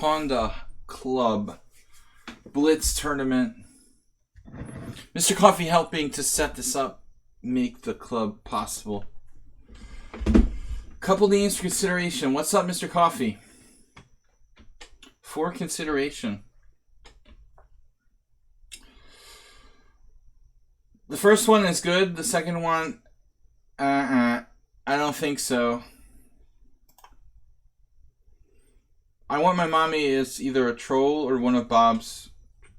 Honda Club Blitz tournament. Mr. Coffee helping to set this up, make the club possible. Couple names for consideration. What's up, Mr. Coffee? For consideration. The first one is good. The second one, I don't think so. I Want My Mommy is either a troll or one of Bob's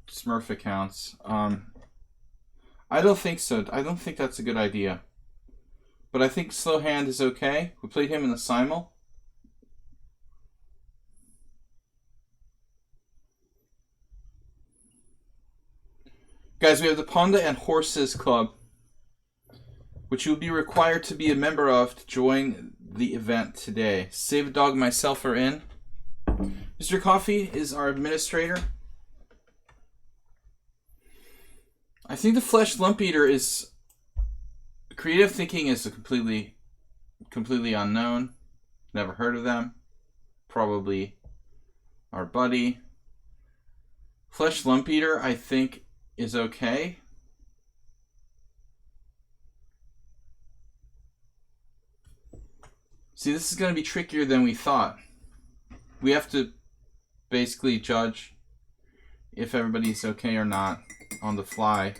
Smurf accounts. I don't think so. I don't think that's a good idea. But I think Slow Hand is okay. We played him in the Simul. Guys, we have the Panda and Horses Club, which you will be required to be a member of to join the event today. Save a Dog, myself are in. Mr. Coffee is our administrator. I think the Flesh Lump Eater is... Creative Thinking is a completely unknown. Never heard of them. Probably our buddy. Flesh Lump Eater, I think, is okay. See, this is going to be trickier than we thought. We have to basically judge if everybody's okay or not on the fly.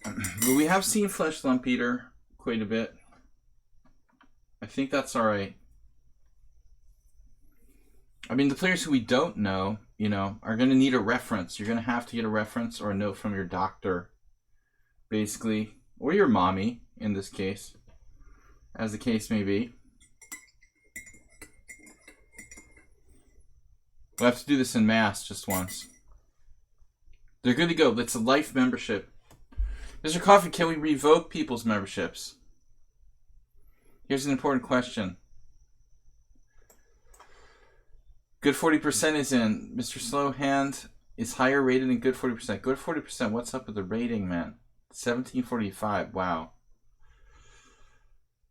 But we have seen Flesh Lump Eater quite a bit. I think that's alright. I mean, the players who we don't know, you know, are going to need a reference. You're going to have to get a reference or a note from your doctor, basically. Or your mommy, in this case. As the case may be. We'll have to do this in mass just once. They're good to go. It's a life membership. Mr. Coffee, can we revoke people's memberships? Here's an important question. Good 40% is in. Mr. Slow Hand is higher rated than Good 40%. Good 40%, what's up with the rating, man? 1745, wow.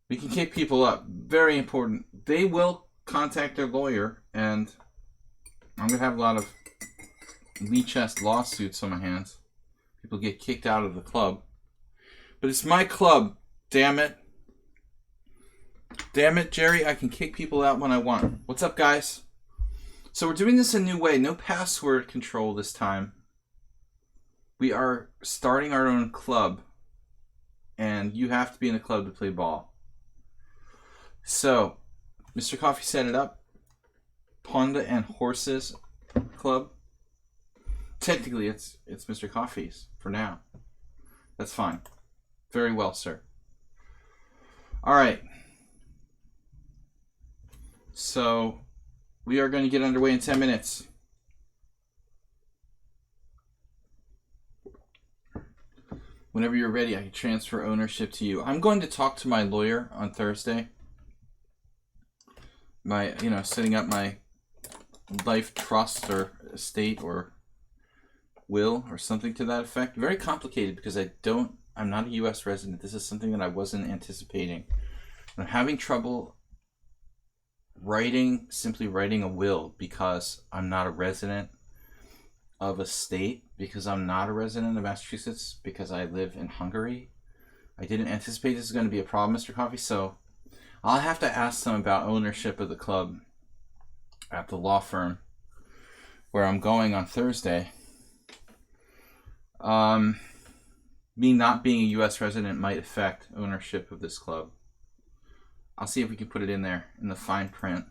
We can kick people up. Very important. They will contact their lawyer, and I'm going to have a lot of lichess lawsuits on my hands. People get kicked out of the club. But it's my club, damn it. Damn it, Jerry, I can kick people out when I want. What's up, guys? So we're doing this a new way. No password control this time. We are starting our own club. And you have to be in a club to play ball. So, Mr. Coffee set it up. Panda and Horses Club. Technically, it's Mr. Coffee's for now. That's fine. Very well, sir. All right. So, we are going to get underway in 10 minutes. Whenever you're ready, I can transfer ownership to you. I'm going to talk to my lawyer on Thursday. Setting up my life trust or estate or will or something to that effect. Very complicated because I'm not a U.S. resident. This is something that I wasn't anticipating. I'm having trouble simply writing a will because I'm not a resident of a state, because I'm not a resident of Massachusetts, because I live in Hungary. I didn't anticipate this is going to be a problem, Mr. Coffee, so I'll have to ask them about ownership of the club at the law firm where I'm going on Thursday. Me not being a U.S. resident might affect ownership of this club. I'll see if we can put it in there in the fine print.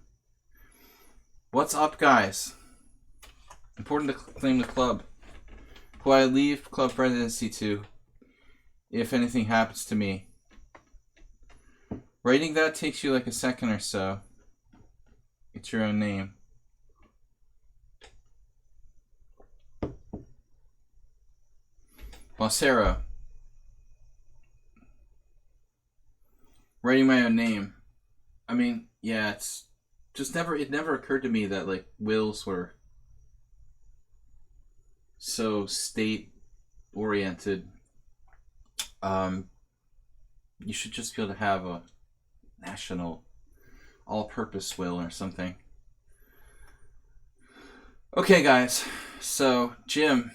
What's up, guys? Important to claim the club, who I leave club presidency to if anything happens to me. Writing that takes you like a second or so. It's your own name. Well, Sarah. Writing my own name. I mean, yeah, it's just it never occurred to me that like wills were so state oriented. You should just be able to have a national all-purpose will or something. Okay, guys. So, Jim,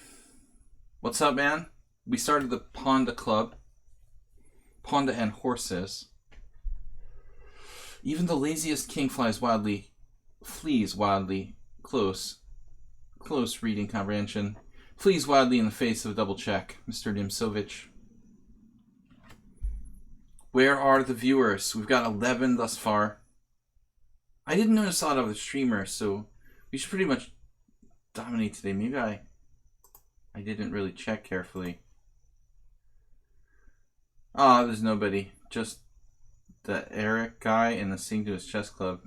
what's up, man? We started the Ponda Club. Ponda and horses. Even the laziest king flees wildly close reading comprehension, flees wildly in the face of a double check. Mr. Dimsovich. Where are the viewers? We've got 11 thus far. I didn't notice a lot of the streamers, so we should pretty much dominate today. Maybe I didn't really check carefully. Ah, there's nobody. Just the Eric guy and the St. Louis Chess Club.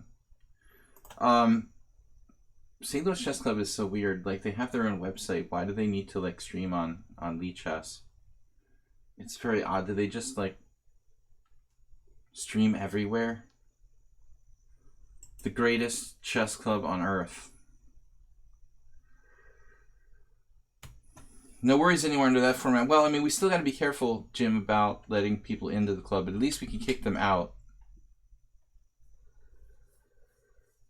St. Louis Chess Club is so weird. Like, they have their own website. Why do they need to like stream on lichess? It's very odd. Do they just like stream everywhere? The greatest chess club on earth. No worries anywhere under that format. Well, I mean, we still got to be careful, Jim, about letting people into the club, but at least we can kick them out.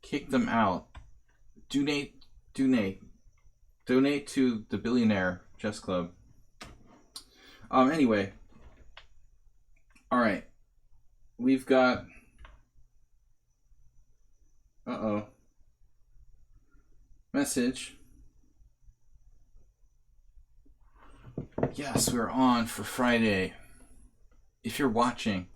Kick them out. Donate to the Billionaire Chess Club. Anyway. Alright. We've got... Message. Yes, we're on for Friday. If you're watching.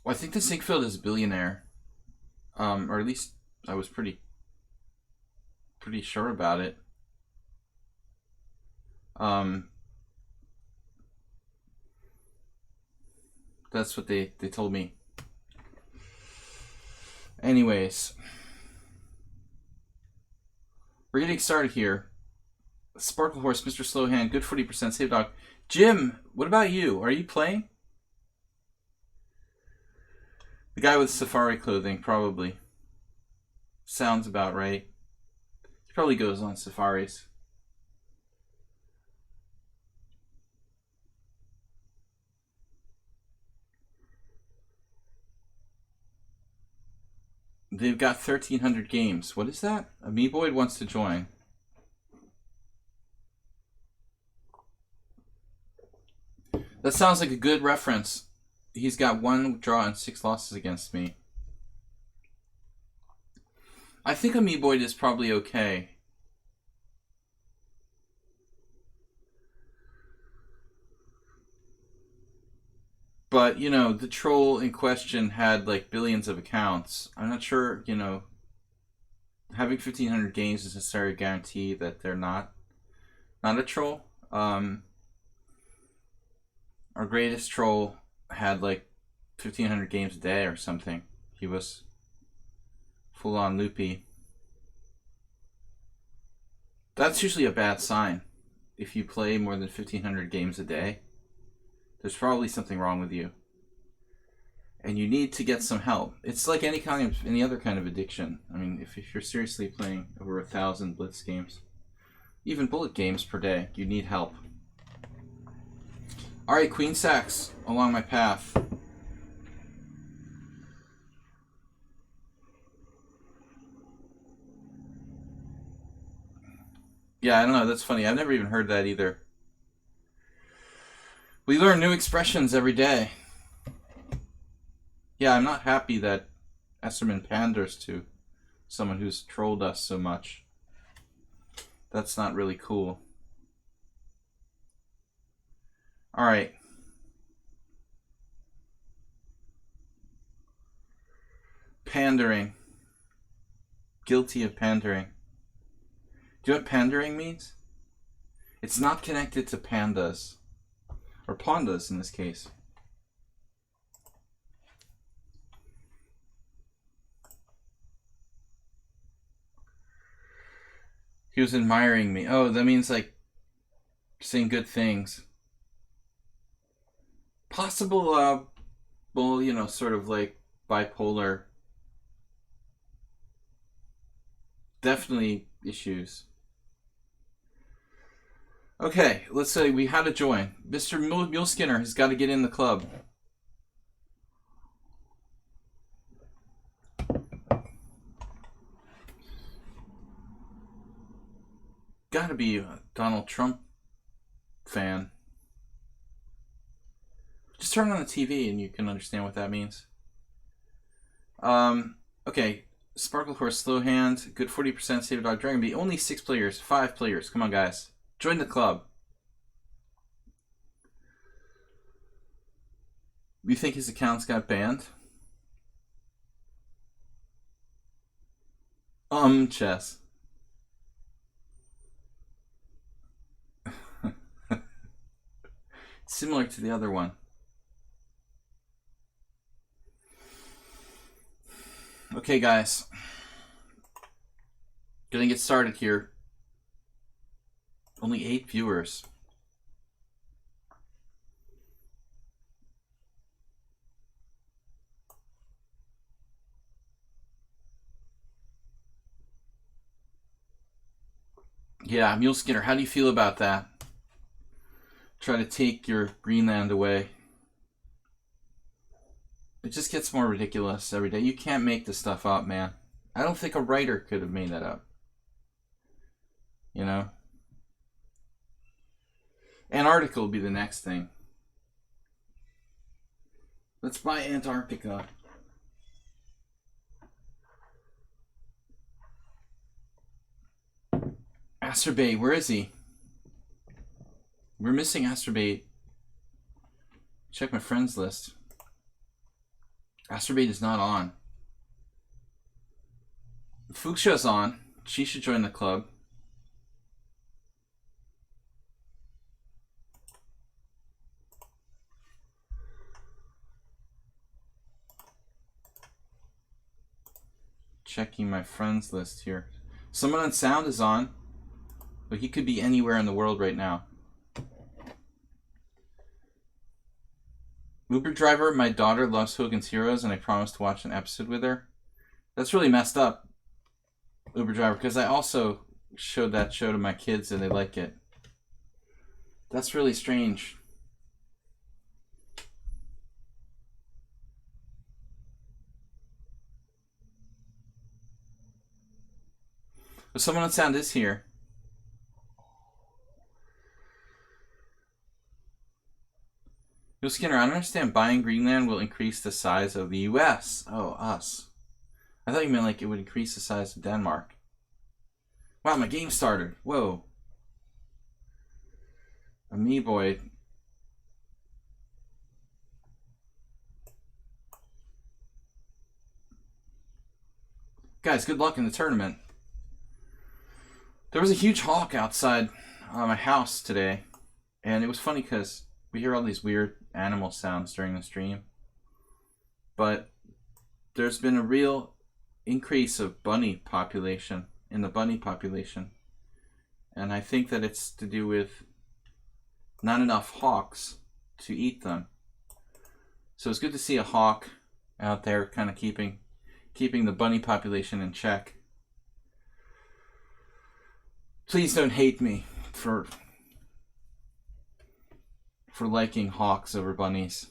Well, I think the Siegfried is a billionaire. Or at least I was pretty sure about it. That's what they told me. Anyways. We're getting started here. Sparkle Horse, Mr. Slowhand, good 40%, Save Dog. Jim, what about you? Are you playing? The guy with safari clothing, probably. Sounds about right. He probably goes on safaris. They've got 1,300 games. What is that? Amiiboid wants to join. That sounds like a good reference. He's got 1 draw and 6 losses against me. I think Amiiboid is probably okay. But, you know, the troll in question had like billions of accounts. I'm not sure, you know, having 1,500 games is necessarily a guarantee that they're not a troll. Our greatest troll had like 1,500 games a day or something. He was full on loopy. That's usually a bad sign. If you play more than 1,500 games a day, there's probably something wrong with you. And you need to get some help. It's like any other kind of addiction. I mean, if you're seriously playing over 1,000 Blitz games, even bullet games per day, you need help. Alright, Queen Sax along my path. Yeah, I don't know, that's funny. I've never even heard that either. We learn new expressions every day. Yeah, I'm not happy that Esserman panders to someone who's trolled us so much. That's not really cool. Alright. Pandering. Guilty of pandering. Do you know what pandering means? It's not connected to pandas. Or pandas in this case. He was admiring me. Oh, that means like saying good things. Possible, well, you know, sort of like bipolar. Definitely issues. Okay, let's say we had to join. Mr. Mule Skinner has got to get in the club. Gotta be a Donald Trump fan. Just turn on the TV and you can understand what that means. Okay. Sparkle Horse, Slow Hand, good 40%, Save a Dog, Dragon Bee. Only 6 players, 5 players. Come on, guys. Join the club. You think his accounts got banned? Chess. Similar to the other one. Okay, guys. Gonna get started here. Only 8 viewers. Yeah, Mule Skinner, how do you feel about that? Try to take your Greenland away. It just gets more ridiculous every day. You can't make this stuff up, man. I don't think a writer could have made that up. You know? Antarctica will be the next thing. Let's buy Antarctica. Aster Bay, where is he? We're missing Aster Bay. Check my friends list. Aster Bay is not on. Fuchsia's on. She should join the club. Checking my friends list here. Someone on sound is on, but he could be anywhere in the world right now. Uber driver, my daughter loves Hogan's Heroes and I promised to watch an episode with her. That's really messed up, Uber driver, because I also showed that show to my kids and they like it. That's really strange. But someone on sound is here. Yo, Skinner, I don't understand. Buying Greenland will increase the size of the U.S. Oh, us. I thought you meant like it would increase the size of Denmark. Wow, my game started. Whoa. A me boy. Guys, good luck in the tournament. There was a huge hawk outside my house today. And it was funny because we hear all these weird animal sounds during the stream. But there's been a real increase of bunny population, in the bunny population. And I think that it's to do with not enough hawks to eat them. So it's good to see a hawk out there kind of keeping the bunny population in check. Please don't hate me for liking hawks over bunnies.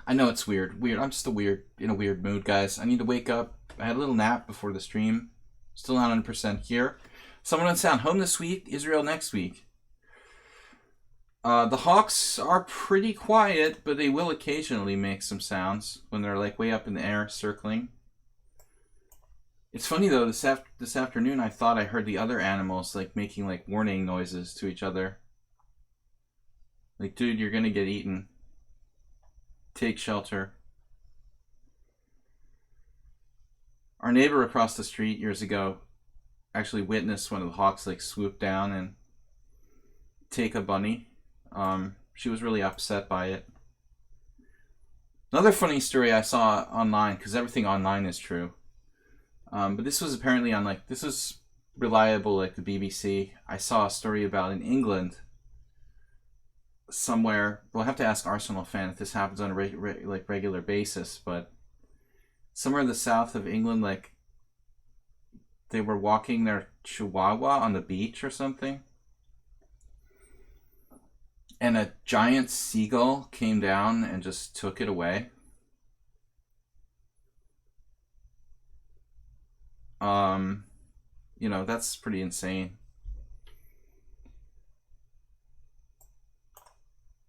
I know it's weird. I'm just in a weird mood, guys. I need to wake up. I had a little nap before the stream. Still not 100% here. Someone on sound. Home this week, Israel next week. The hawks are pretty quiet, but they will occasionally make some sounds when they're like way up in the air circling. It's funny though, this afternoon I thought I heard the other animals like making like warning noises to each other. Like, dude, you're gonna get eaten. Take shelter. Our neighbor across the street years ago actually witnessed one of the hawks like swoop down and take a bunny. She was really upset by it. Another funny story I saw online, because everything online is true. But this was apparently on like, this is reliable, like the BBC. I saw a story about in England somewhere. We'll have to ask Arsenal fan if this happens on a regular basis, but somewhere in the south of England, like they were walking their chihuahua on the beach or something. And a giant seagull came down and just took it away. You know, that's pretty insane.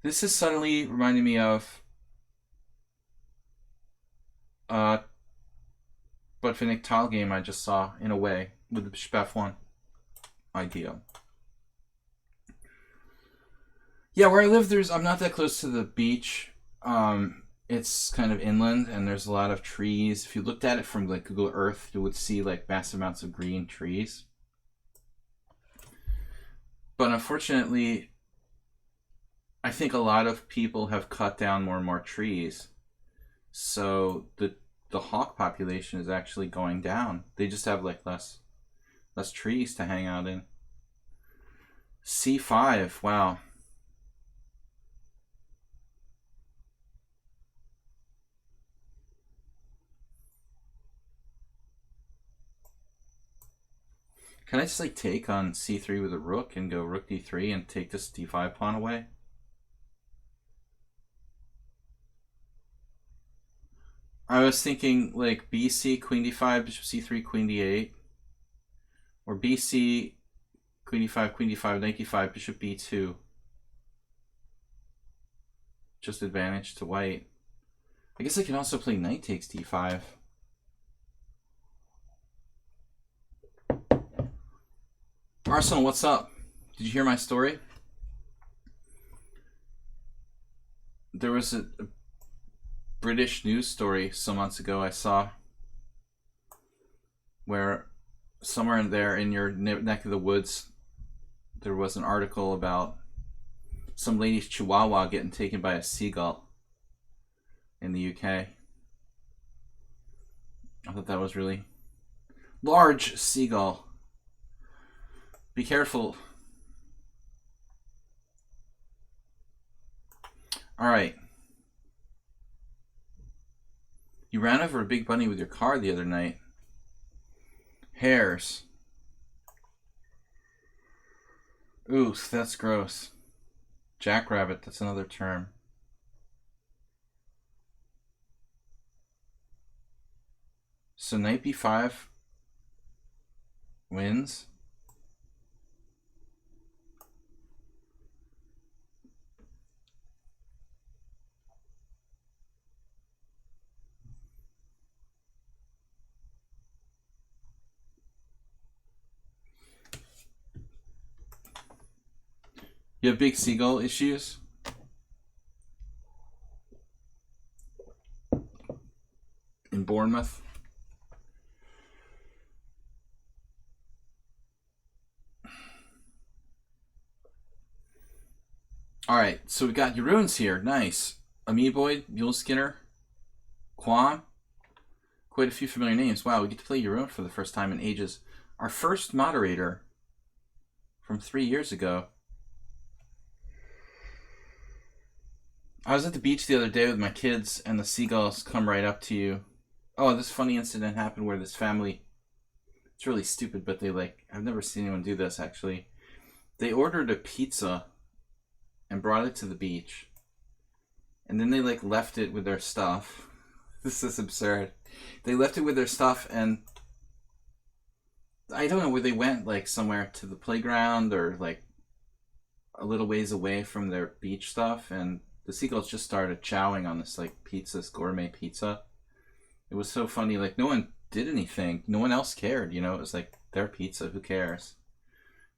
This is suddenly reminding me of Botvinnik tile game I just saw, in a way, with the Bishop F1 idea. Yeah, where I live, I'm not that close to the beach. It's kind of inland, and there's a lot of trees. If you looked at it from like Google Earth, you would see like massive amounts of green trees. But unfortunately, I think a lot of people have cut down more and more trees. So the hawk population is actually going down. They just have like less trees to hang out in. C5, wow. Can I just like take on c3 with a rook and go rook d3 and take this d5 pawn away? I was thinking like bc, queen d5, bishop c3, queen d8. Or bc, queen d5, queen d5, knight d5, bishop b2. Just advantage to white. I guess I can also play knight takes d5. Arsenal, what's up? Did you hear my story? There was a British news story some months ago I saw where somewhere in there in your neck of the woods there was an article about some lady's chihuahua getting taken by a seagull in the UK. I thought that was really large seagull. Be careful. All right. You ran over a big bunny with your car the other night. Hares. Ooh, that's gross. Jackrabbit, that's another term. So knight b5 wins. You have big seagull issues? In Bournemouth? Alright, so we've got your runes here. Nice. Amoeboid, Mule Skinner, Quam. Quite a few familiar names. Wow, we get to play Euron for the first time in ages. Our first moderator from 3 years ago. I was at the beach the other day with my kids, and the seagulls come right up to you. Oh, this funny incident happened where this family, it's really stupid, but they like, I've never seen anyone do this actually. They ordered a pizza and brought it to the beach. And then they like left it with their stuff. This is absurd. They left it with their stuff, and I don't know where they went, like somewhere to the playground or like a little ways away from their beach stuff, and the seagulls just started chowing on this like pizza, this gourmet pizza. It was so funny. Like no one did anything. No one else cared. You know, it was like their pizza. Who cares?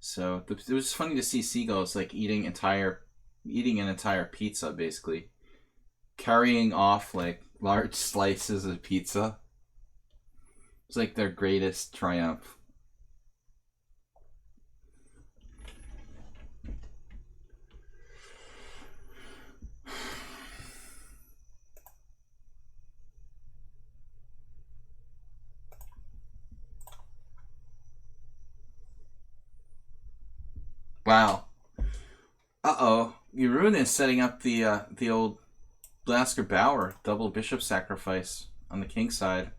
So it was funny to see seagulls like eating an entire pizza, basically carrying off like large slices of pizza. It's like their greatest triumph. Wow. Uh-oh. Yurun is setting up the old Blasker Bauer double bishop sacrifice on the king side.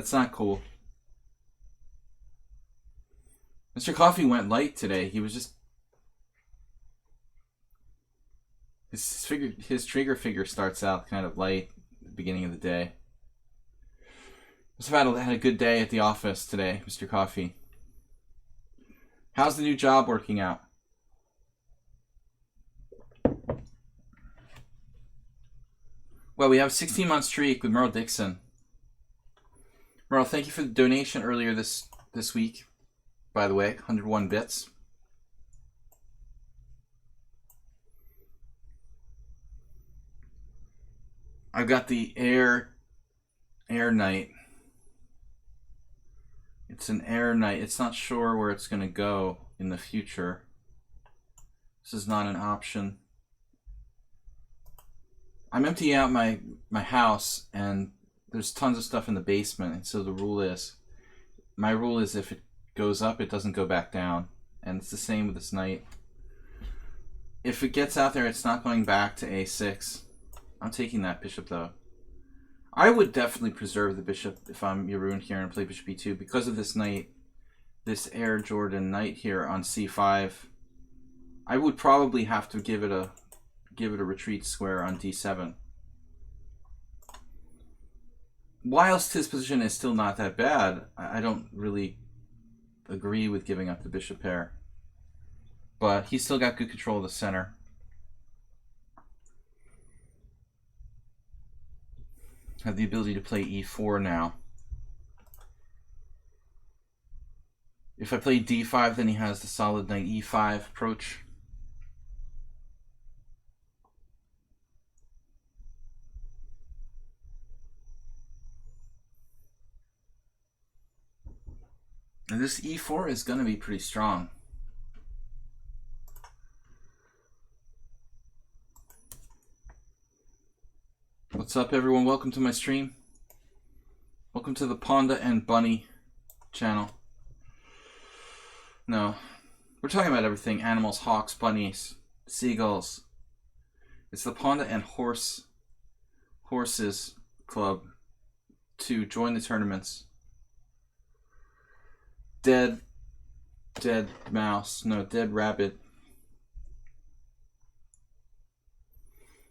That's not cool. Mr. Coffee went light today. He was just... His trigger figure starts out kind of light at the beginning of the day. Must have had a good day at the office today, Mr. Coffee. How's the new job working out? Well, we have a 16-month streak with Merle Dixon. Merle, thank you for the donation earlier this week. By the way, 101 bits. I've got the Air Knight. It's an Air Knight. It's not sure where it's going to go in the future. This is not an option. I'm emptying out my house, and there's tons of stuff in the basement, and so my rule is if it goes up, it doesn't go back down. And it's the same with this knight. If it gets out there, it's not going back to a6. I'm taking that bishop, though. I would definitely preserve the bishop if I'm Yaroon here and play bishop e2 because of this knight, this Air Jordan knight here on c5. I would probably have to give it a retreat square on d7. Whilst his position is still not that bad, I don't really agree with giving up the bishop pair. But he's still got good control of the center. Have the ability to play e4 now. If I play d5, then he has the solid knight e5 approach. And this e4 is going to be pretty strong. What's up, everyone? Welcome to my stream. Welcome to the Panda and Bunny channel. No, we're talking about everything. Animals, hawks, bunnies, seagulls. It's the Panda and Horses Club to join the tournaments. Dead mouse. No, dead rabbit.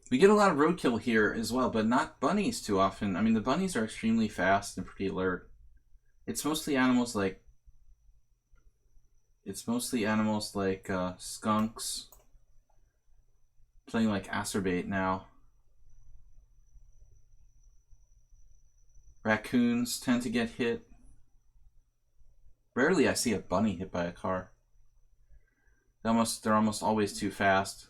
We get a lot of roadkill here as well, but not bunnies too often. I mean, the bunnies are extremely fast and pretty alert. It's mostly animals like skunks. Playing like Aster Bay now. Raccoons tend to get hit. Rarely I see a bunny hit by a car. They're almost always too fast.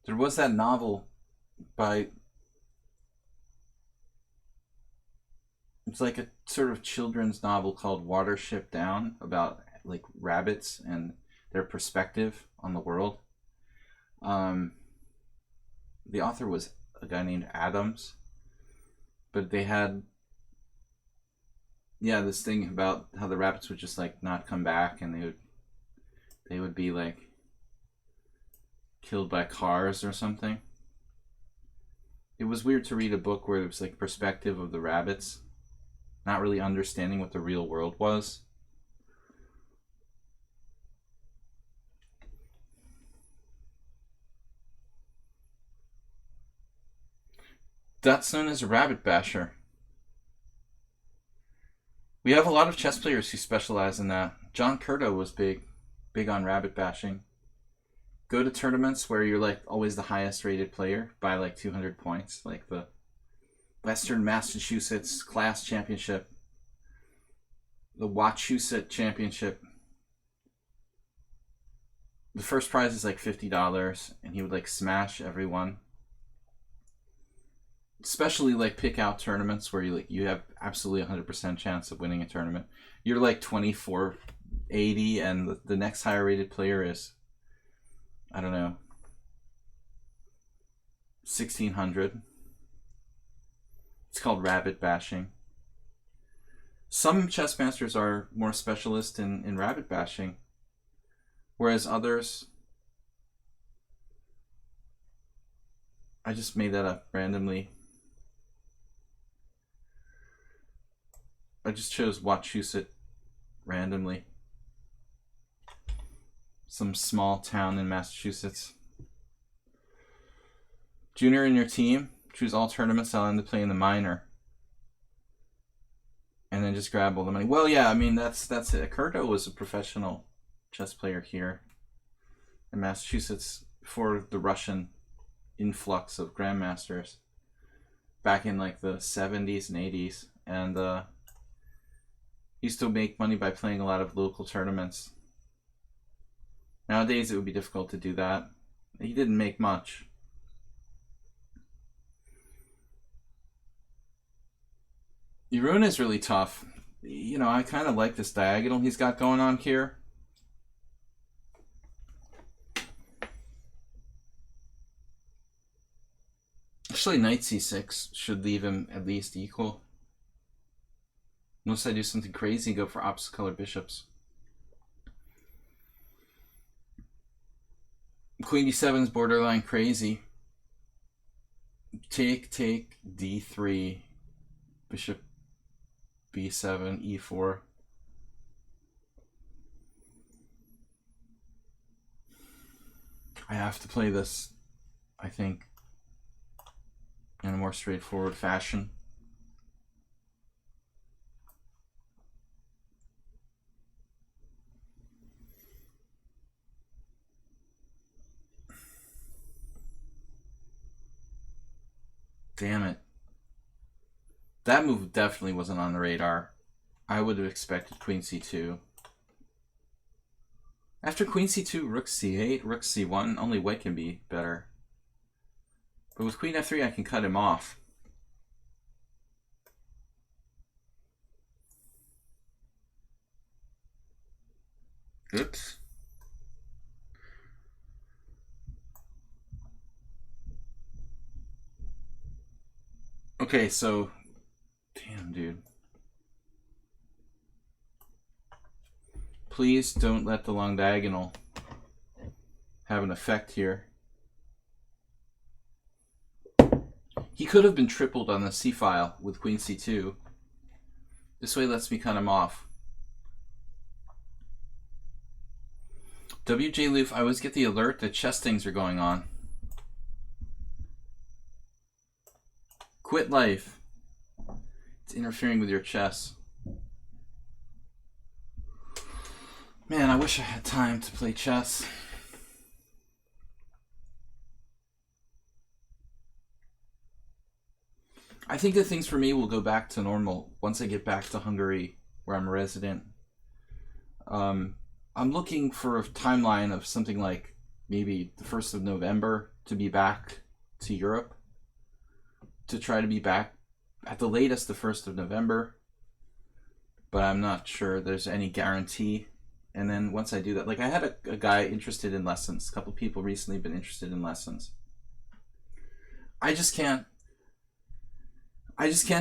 There was that novel by... It's like a sort of children's novel called Watership Down about like rabbits and their perspective on the world. The author was a guy named Adams, but they had this thing about how the rabbits would just like not come back, and they would be like killed by cars or something. It was weird to read a book where it was like perspective of the rabbits, not really understanding what the real world was. That's known as a rabbit basher. We have a lot of chess players who specialize in that. John Curto was big on rabbit bashing. Go to tournaments where you're like always the highest rated player by like 200 points, like the Western Massachusetts Class Championship, the Wachusett Championship. The first prize is like $50, and he would like smash everyone. Especially like pick out tournaments where you have absolutely 100% chance of winning a tournament. You're like 2480, and the next higher rated player is, I don't know, 1600. It's called rabbit bashing. Some chess masters are more specialist in rabbit bashing. Whereas others, I just made that up randomly. I just chose Wachusett randomly. Some small town in Massachusetts. Junior in your team, choose all tournaments I'll end up playing the minor. And then just grab all the money. Well, yeah, I mean, that's it. Kurto was a professional chess player here in Massachusetts before the Russian influx of grandmasters back in like the 70s and 80s. And he used to make money by playing a lot of local tournaments. Nowadays, it would be difficult to do that. He didn't make much. Yerun is really tough. You know, I kind of like this diagonal he's got going on here. Actually, knight c6 should leave him at least equal. Unless I do something crazy, go for opposite color bishops. Queen d7 is borderline crazy. Take, d3, bishop b7, e4. I have to play this, I think, in a more straightforward fashion. Damn it. That move definitely wasn't on the radar. I would have expected queen c2. After queen c2, rook c8, rook c1, only white can be better. But with queen f3, I can cut him off. Oops. Okay, so... Damn, dude. Please don't let the long diagonal have an effect here. He could have been tripled on the c-file with queen c2. This way lets me cut him off. WJ Lief, I always get the alert that chess things are going on. Quit life. It's interfering with your chess. Man, I wish I had time to play chess. I think that things for me will go back to normal once I get back to Hungary, where I'm a resident. I'm looking for a timeline of something like maybe the 1st of November to be back to Europe. To try to be back at the latest the 1st of November. But I'm not sure there's any guarantee. And then once I do that, like I had a guy interested in lessons. A couple people recently been interested in lessons. I just can't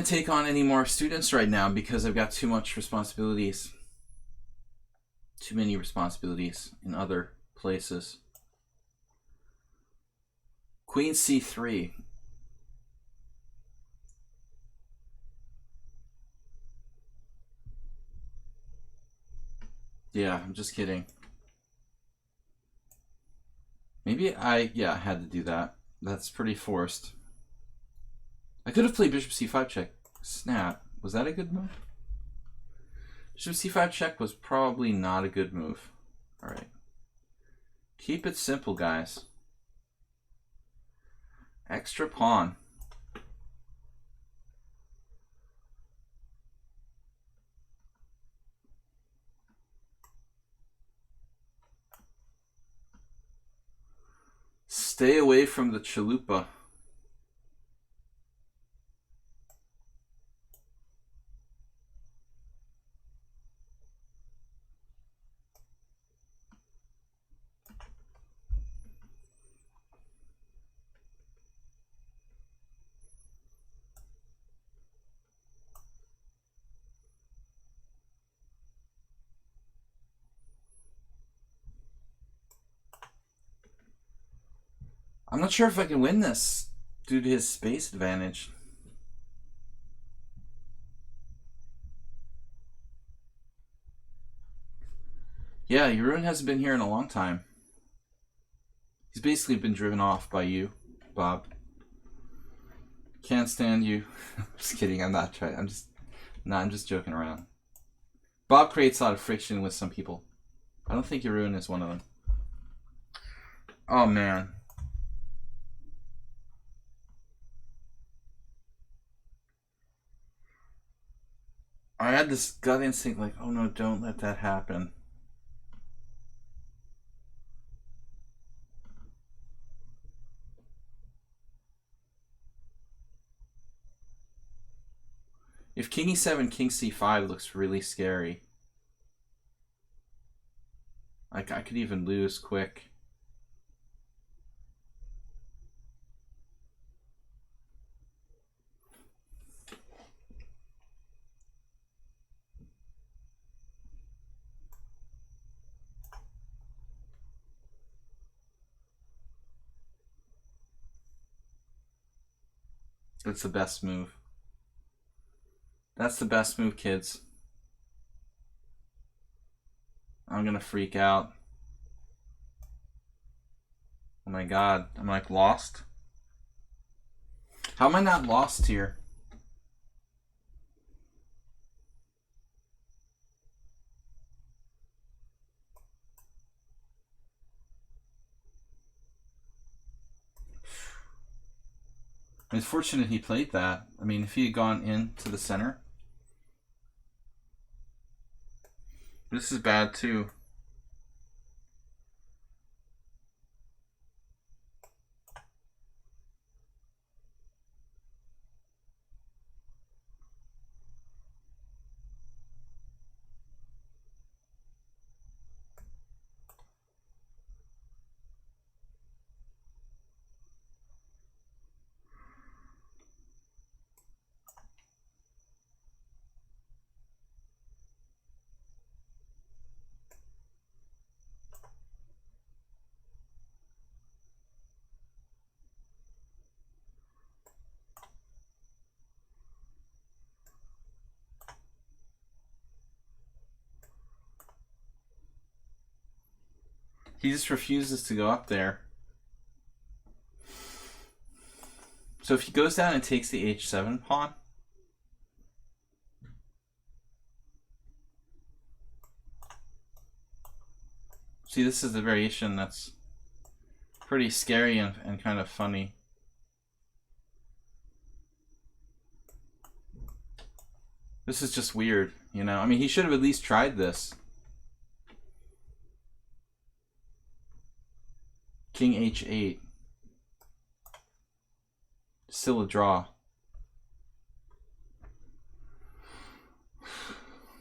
take on any more students right now because I've got too much responsibilities. Too many responsibilities in other places. Queen c3. Yeah, I'm just kidding. Maybe I had to do that. That's pretty forced. I could have played bishop c5 check. Snap. Was that a good move? Bishop c5 check was probably not a good move. Alright. Keep it simple, guys. Extra pawn. Stay away from the chalupa. I'm not sure if I can win this due to his space advantage. Yeah, Jeroen hasn't been here in a long time. He's basically been driven off by you, Bob. Can't stand you. Just kidding, I'm not trying. I'm just joking around. Bob creates a lot of friction with some people. I don't think Jeroen is one of them. Oh man. I had this gut instinct like, oh no, don't let that happen. If King E7, King C5 looks really scary. Like, I could even lose quick. That's the best move. That's the best move, kids. I'm gonna freak out. Oh my god, I'm like lost. How am I not lost here? It's fortunate he played that. I mean, if he had gone into the center. This is bad too. He just refuses to go up there. So if he goes down and takes the h7 pawn, see, this is the variation that's pretty scary and kind of funny. This is just weird, you know? I mean, he should have at least tried this. King h8. Still a draw.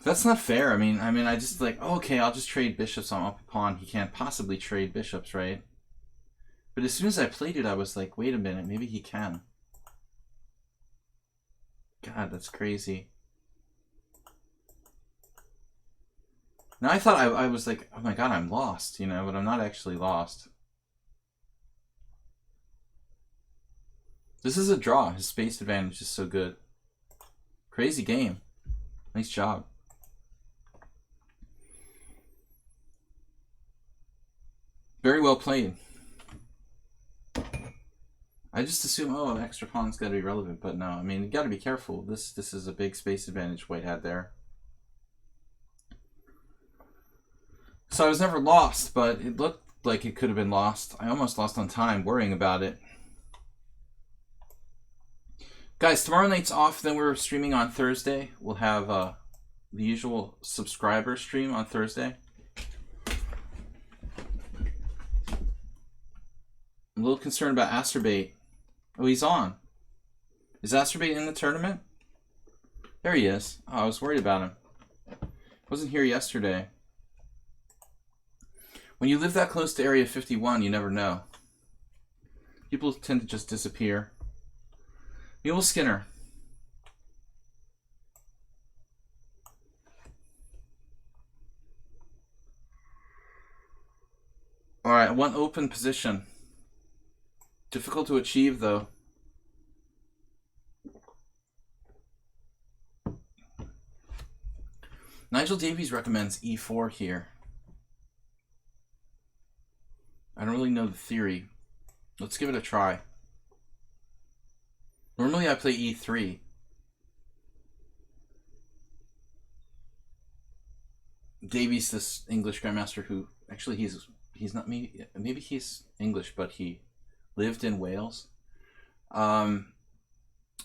That's not fair. I mean, I just like, oh, okay, I'll just trade bishops on up a pawn. He can't possibly trade bishops, right? But as soon as I played it, I was like, wait a minute, maybe he can. God, that's crazy. Now I thought I was like, oh my god, I'm lost, you know, but I'm not actually lost. This is a draw. His space advantage is so good. Crazy game. Nice job. Very well played. I just assume, oh, an extra pawn's got to be relevant, but no. I mean, you got to be careful. This is a big space advantage White had there. So I was never lost, but it looked like it could have been lost. I almost lost on time worrying about it. Guys, tomorrow night's off. Then we're streaming on Thursday. We'll have the usual subscriber stream on Thursday. I'm a little concerned about Aster Bay. Oh, he's on. Is Aster Bay in the tournament? There he is. Oh, I was worried about him. Wasn't here yesterday. When you live that close to Area 51, you never know. People tend to just disappear. Mule Skinner. All right, one open position. Difficult to achieve, though. Nigel Davies recommends e4 here. I don't really know the theory. Let's give it a try. Normally I play e3. Davies, this English grandmaster who actually he's not, maybe he's English, but he lived in Wales.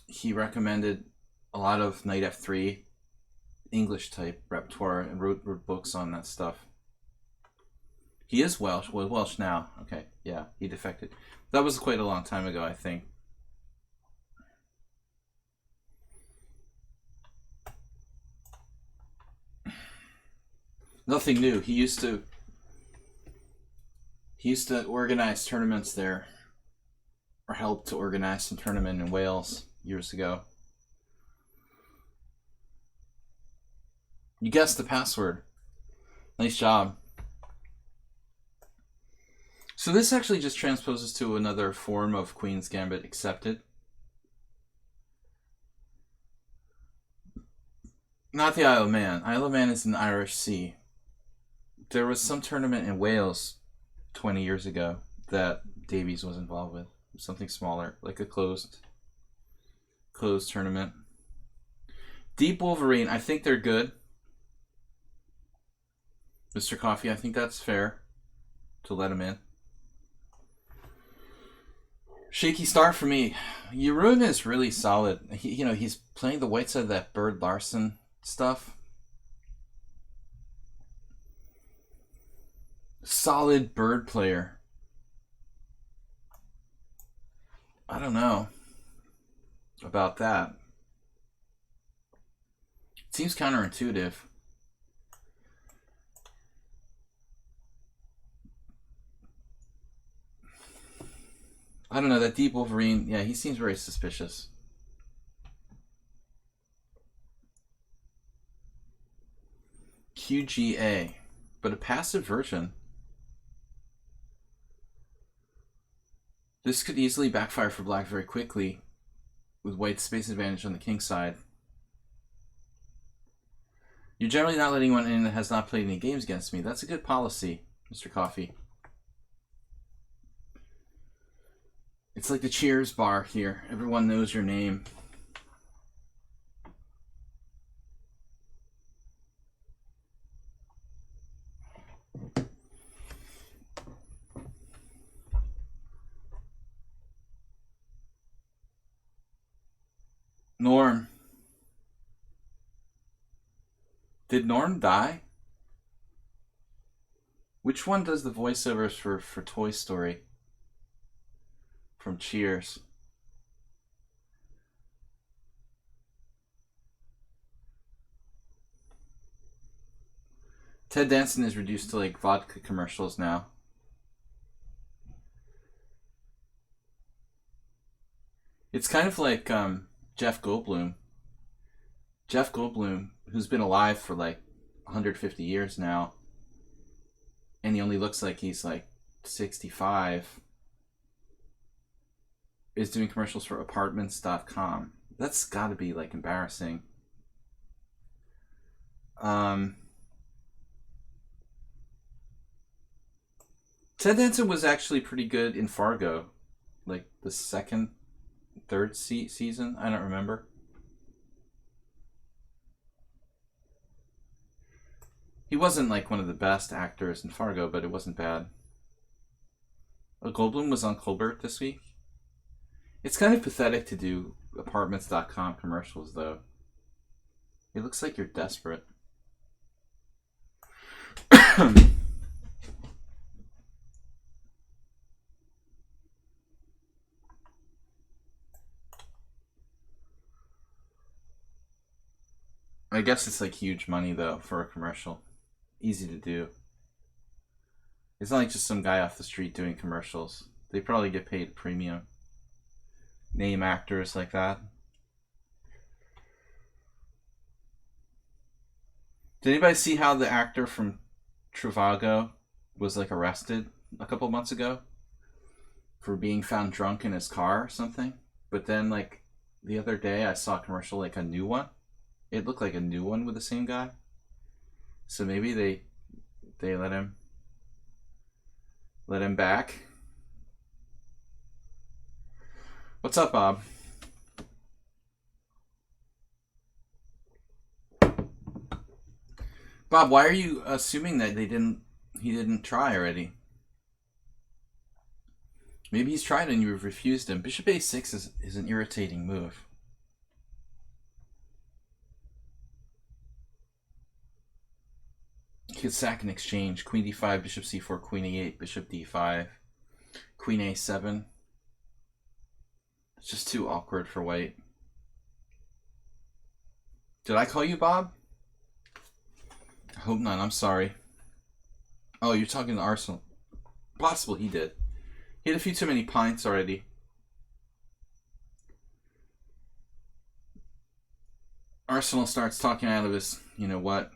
He recommended a lot of knight f3 English type repertoire and wrote books on that stuff. He is Welsh. Well, Welsh now. Okay, yeah, he defected. That was quite a long time ago, I think. Nothing new. He used to organize tournaments there, or help to organize some tournament in Wales years ago. You guessed the password. Nice job. So this actually just transposes to another form of Queen's Gambit accepted. Not the Isle of Man. Isle of Man is in the Irish Sea. There was some tournament in Wales 20 years ago that Davies was involved with. Something smaller, like a closed tournament. Deep Wolverine, I think they're good. Mr. Coffee, I think that's fair to let him in. Shaky start for me. Jeroen is really solid. He's playing the white side of that Bird Larson stuff. Solid bird player. I don't know about that. It seems counterintuitive. I don't know, that Deep Wolverine, yeah, he seems very suspicious. QGA, but a passive version. This could easily backfire for black very quickly, with white's space advantage on the king side. You're generally not letting one in that has not played any games against me. That's a good policy, Mr. Coffee. It's like the Cheers bar here. Everyone knows your name. Norm. Did Norm die? Which one does the voiceovers for Toy Story? From Cheers. Ted Danson is reduced to like vodka commercials now. It's kind of like Jeff Goldblum. Jeff Goldblum, who's been alive for like 150 years now, and he only looks like he's like 65, is doing commercials for apartments.com. That's gotta be like embarrassing. Ted Danson was actually pretty good in Fargo, like the second, third season. I don't remember. He wasn't like one of the best actors in Fargo, but it wasn't bad. Goldblum was on Colbert this week. It's kind of pathetic to do apartments.com commercials, though. It looks like you're desperate. I guess it's like huge money, though, for a commercial. Easy to do. It's not like just some guy off the street doing commercials. They probably get paid a premium. Name actors like that. Did anybody see how the actor from Trivago was like arrested a couple months ago? for being found drunk in his car or something. But then, like, the other day I saw a commercial, like a new one. It looked like a new one with the same guy. So maybe they let him back. What's up, Bob? Bob, why are you assuming that he didn't try already? Maybe he's tried and you've refused him. Bishop a6 is an irritating move. He could sack an exchange. Queen d5, bishop c4, queen a8, bishop d5, queen a7. It's just too awkward for white. Did I call you Bob? I hope not. I'm sorry. Oh, you're talking to Arsenal. Possible he did. He had a few too many pints already. Arsenal starts talking out of his, you know what?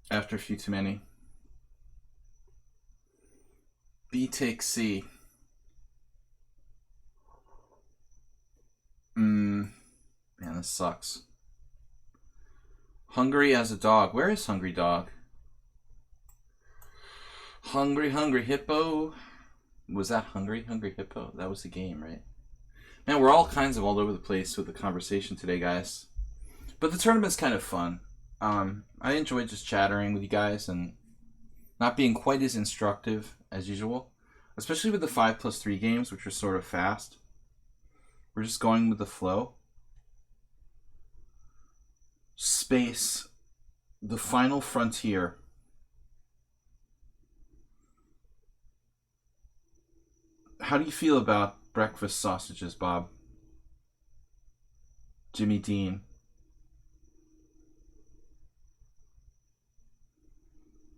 After a few too many. B takes C. Man, this sucks. Hungry as a dog. Where is Hungry Dog? Hungry, hungry hippo. Was that Hungry, hungry hippo? That was the game, right? Man, we're all kinds of all over the place with the conversation today, guys. But the tournament's kind of fun. I enjoy just chattering with you guys and not being quite as instructive as usual. Especially with the 5+3 games, which are sort of fast. We're just going with the flow. Space. The final frontier. How do you feel about breakfast sausages, Bob? Jimmy Dean.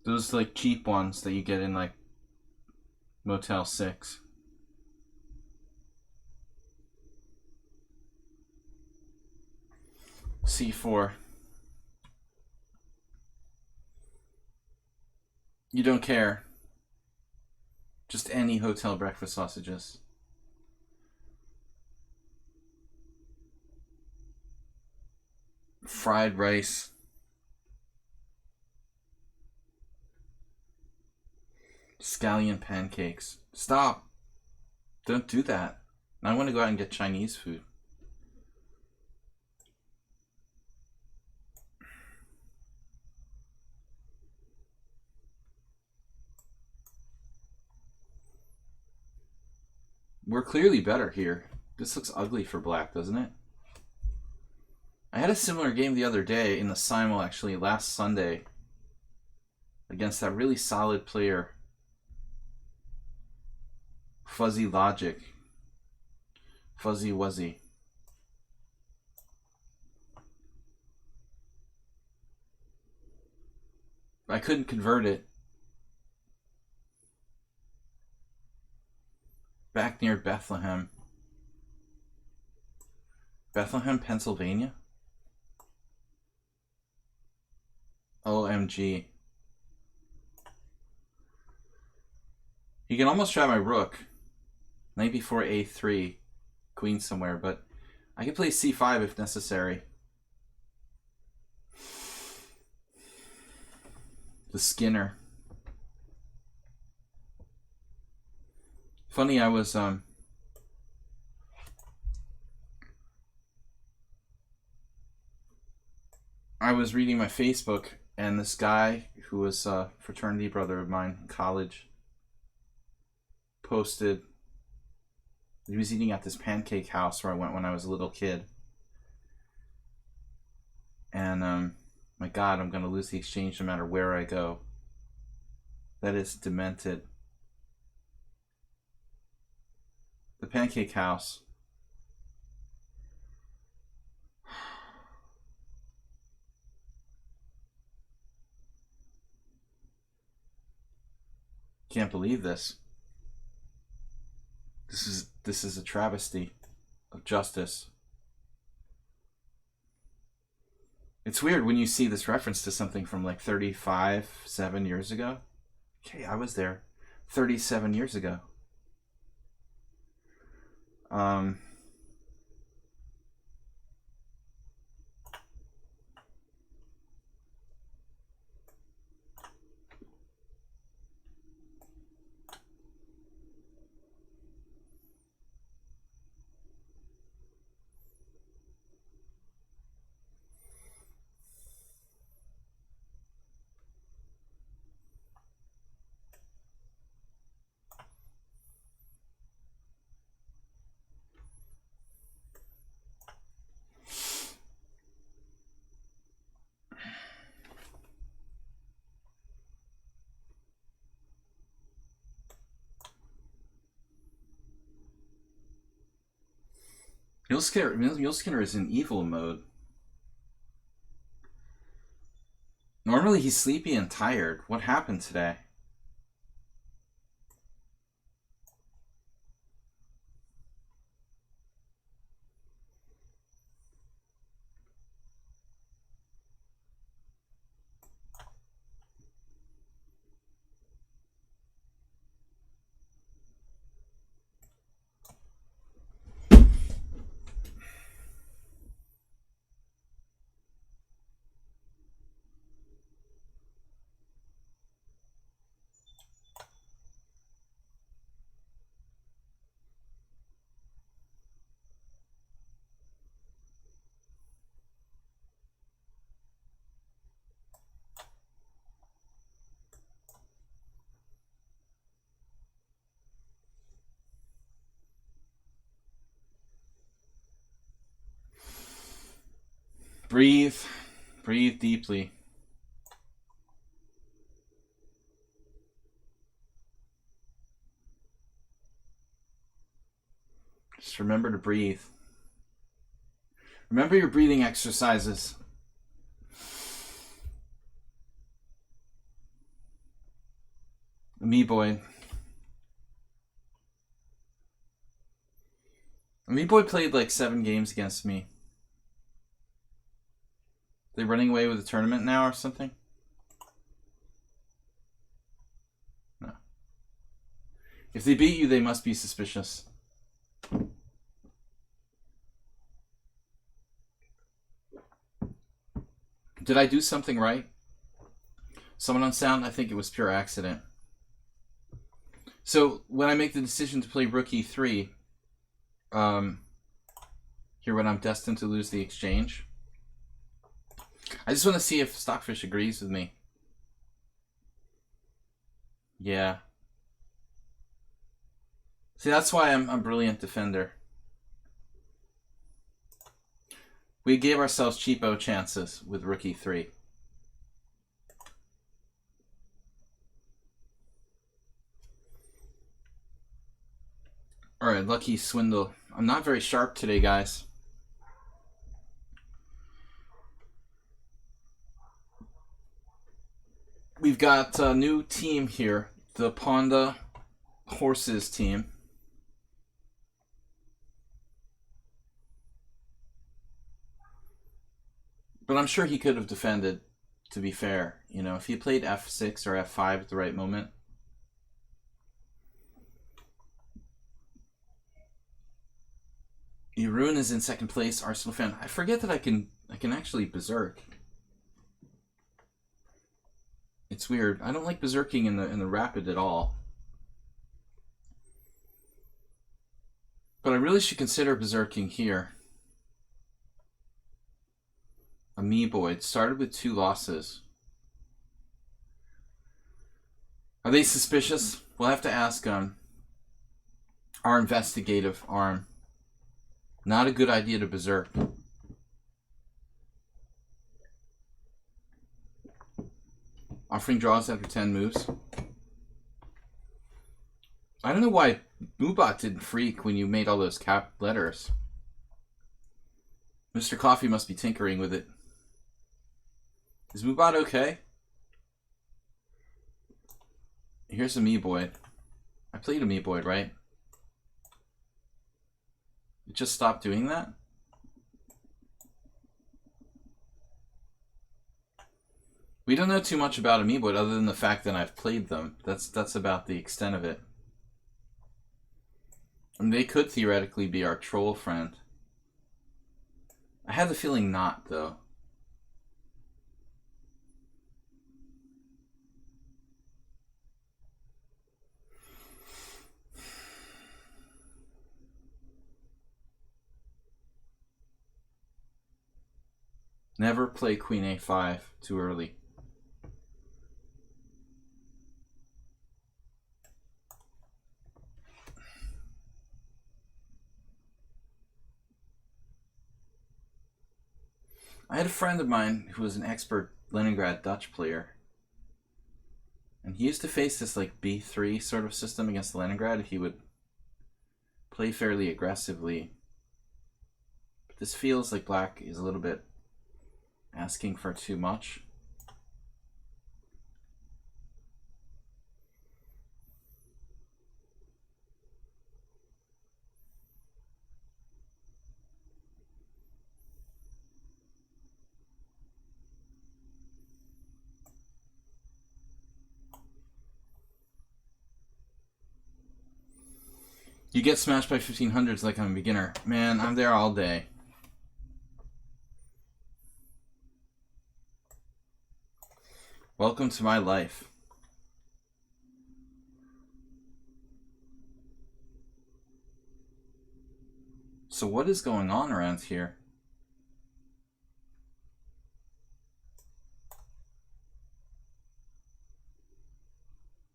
Those like cheap ones that you get in like Motel 6. C4. You don't care. Just any hotel breakfast sausages. Fried rice. Scallion pancakes. Stop. Don't do that. I want to go out and get Chinese food. We're clearly better here. This looks ugly for black, doesn't it? I had a similar game the other day in the Simul, actually, last Sunday. Against that really solid player. Fuzzy Logic. Fuzzy Wuzzy. I couldn't convert it. Back near Bethlehem. Bethlehem, Pennsylvania? OMG. You can almost try my rook. Knight before a3. Queen somewhere, but I can play c5 if necessary. The Skinner. Funny, I was reading my Facebook, and this guy who was a fraternity brother of mine in college posted he was eating at this pancake house where I went when I was a little kid. And my God, I'm gonna lose the exchange no matter where I go. That is demented. The pancake house. Can't believe this. This is a travesty of justice. It's weird when you see this reference to something from like 7 years ago. Okay, I was there 37 years ago. Mule Skinner is in evil mode. Normally he's sleepy and tired. What happened today? Breathe. Breathe deeply. Just remember to breathe. Remember your breathing exercises. Boy. Boy played like 7 games against me. They running away with the tournament now or something? No. If they beat you, they must be suspicious. Did I do something right? Someone on sound? I think it was pure accident. So when I make the decision to play rook e3, here when I'm destined to lose the exchange, I just want to see if Stockfish agrees with me. Yeah. See, that's why I'm a brilliant defender. We gave ourselves cheapo chances with rook e3. Alright, lucky Swindle. I'm not very sharp today, guys. We've got a new team here. The Ponda Horses team. But I'm sure he could have defended, to be fair. You know, if he played f6 or f5 at the right moment. Irun is in second place. Arsenal fan. I forget that I can actually berserk. It's weird. I don't like berserking in the rapid at all. But I really should consider berserking here. Boy, it started with 2 losses. Are they suspicious? We'll have to ask our investigative arm. Not a good idea to berserk. Offering draws after 10 moves. I don't know why Moobot didn't freak when you made all those cap letters. Mr. Coffee must be tinkering with it. Is Moobot okay? Here's a Boy. I played a Boy, right? It just stopped doing that? We don't know too much about Amiibo other than the fact that I've played them. That's about the extent of it. I mean, they could theoretically be our troll friend. I have the feeling not, though. Never play Queen A5 too early. I had a friend of mine who was an expert Leningrad Dutch player. And he used to face this like B3 sort of system against Leningrad. He would play fairly aggressively. But this feels like black is a little bit asking for too much. You get smashed by 1500s like I'm a beginner. Man, I'm there all day. Welcome to my life. So what is going on around here?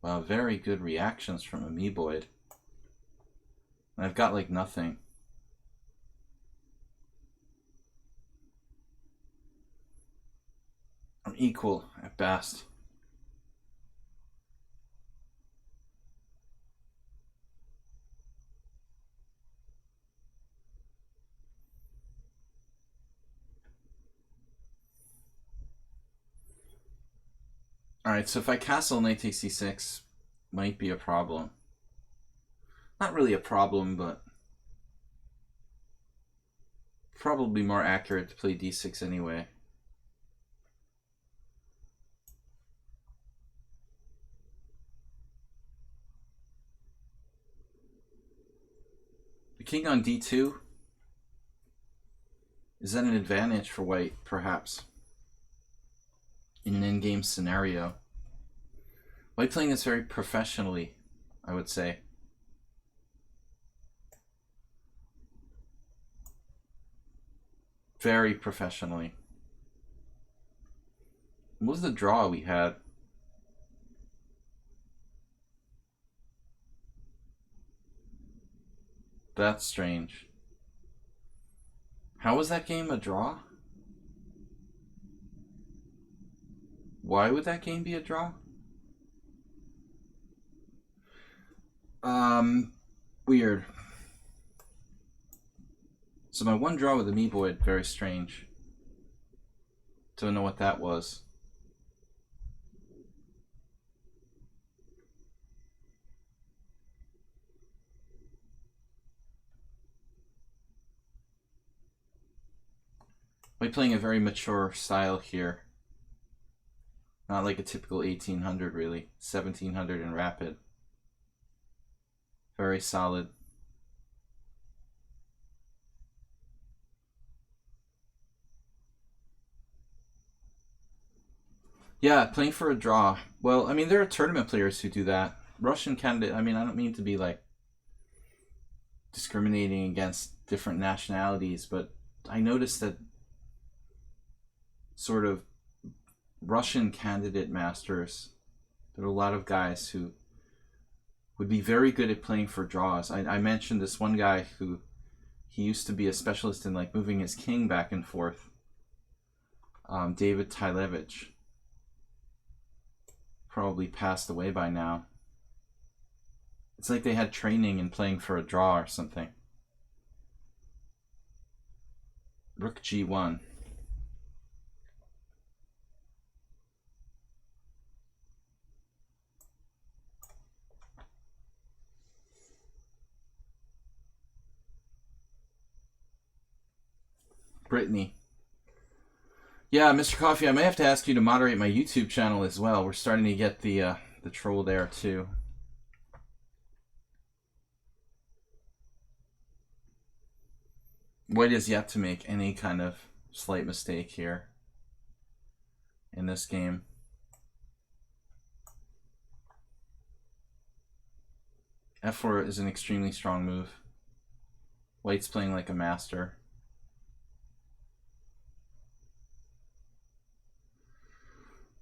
Wow, very good reactions from Amiiboid. And I've got like nothing. I'm equal at best. Alright, so if I castle knight takes c6, might be a problem. Not really a problem, but probably more accurate to play d6 anyway. The king on d2? Is that an advantage for white, perhaps? In an in-game scenario. White playing this very professionally, I would say. Very professionally. What was the draw we had? That's strange. How was that game a draw? Why would that game be a draw? Weird. So my one draw with Amiiboid, very strange. Don't know what that was. We're playing a very mature style here. Not like a typical 1800 really. 1700 in rapid. Very solid. Yeah, playing for a draw. Well, I mean, there are tournament players who do that. Russian candidate, I mean, I don't mean to be like discriminating against different nationalities, but I noticed that sort of Russian candidate masters, there are a lot of guys who would be very good at playing for draws. I mentioned this one guy who he used to be a specialist in like moving his king back and forth. David Tylevich. Probably passed away by now. It's like they had training in playing for a draw or something. Rook g1. Brittany. Yeah, Mr. Coffee, I may have to ask you to moderate my YouTube channel as well. We're starting to get the troll there too. White is yet to make any kind of slight mistake here in this game. F4 is an extremely strong move. White's playing like a master.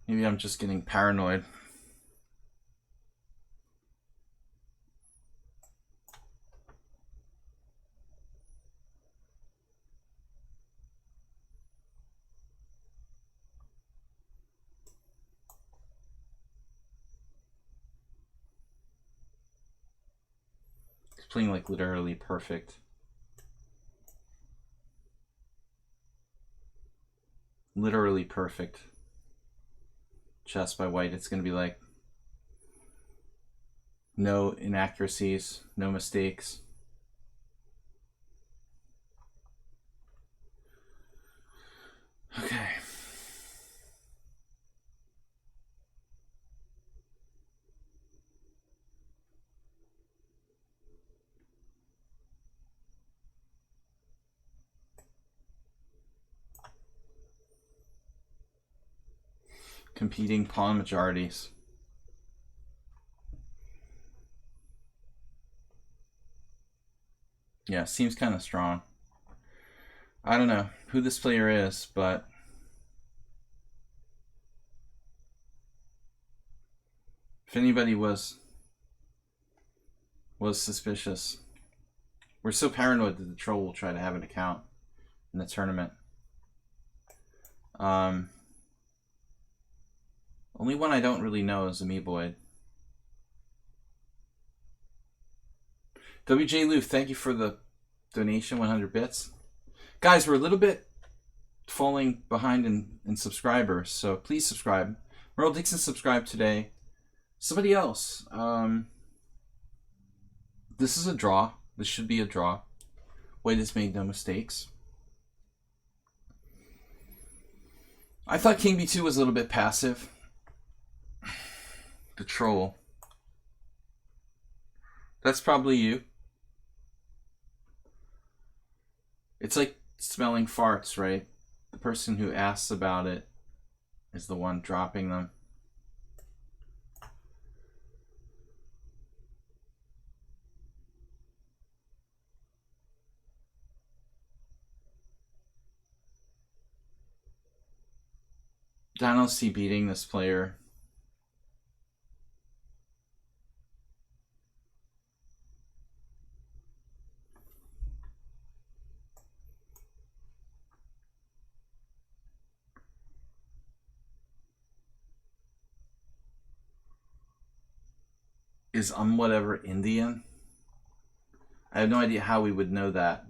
Maybe I'm just getting paranoid. He's playing like literally perfect. Literally perfect chess by White. It's going to be like no inaccuracies, no mistakes. Okay. Competing pawn majorities. Yeah, seems kind of strong. I don't know who this player is, but if anybody was suspicious, we're so paranoid that the troll will try to have an account in the tournament. Only one I don't really know is Amiiboid. WJ Lief, thank you for the donation, 100 bits. Guys, we're a little bit falling behind in subscribers, so please subscribe. Merle Dixon subscribed today. Somebody else. This is a draw. This should be a draw. White has made no mistakes. I thought King B2 was a little bit passive. The troll. That's probably you. It's like smelling farts, right? The person who asks about it is the one dropping them. I don't see beating this player. Is whatever Indian? I have no idea how we would know that.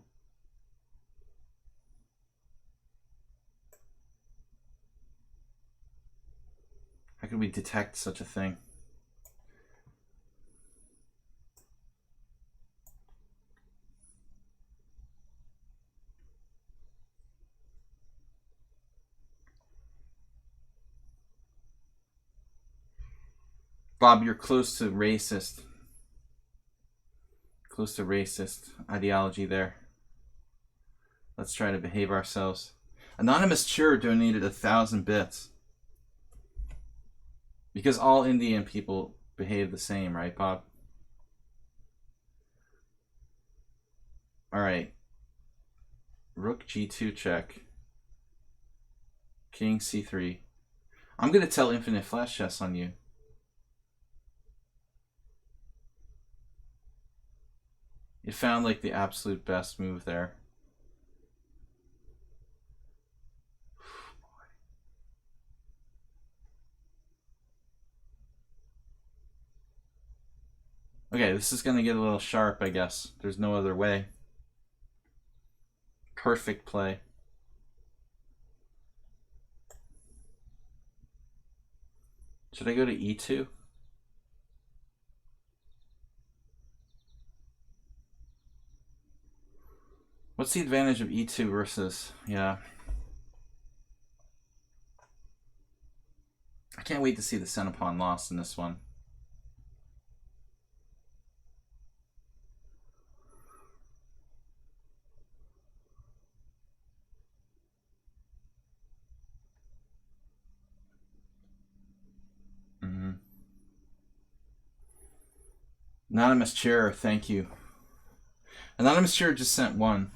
How could we detect such a thing? Bob, you're close to racist. Close to racist ideology there. Let's try to behave ourselves. Anonymous Chur donated 1,000 bits. Because all Indian people behave the same, right, Bob? Alright. Rook G2 check. King C3. I'm going to tell Infinite Flash Chess on you. It found like the absolute best move there. Okay, this is going to get a little sharp, I guess. There's no other way. Perfect play. Should I go to E2? What's the advantage of E2 versus, yeah. can't wait to see the center pawn lost in this one. Anonymous Chair, thank you. Anonymous Chair just sent one.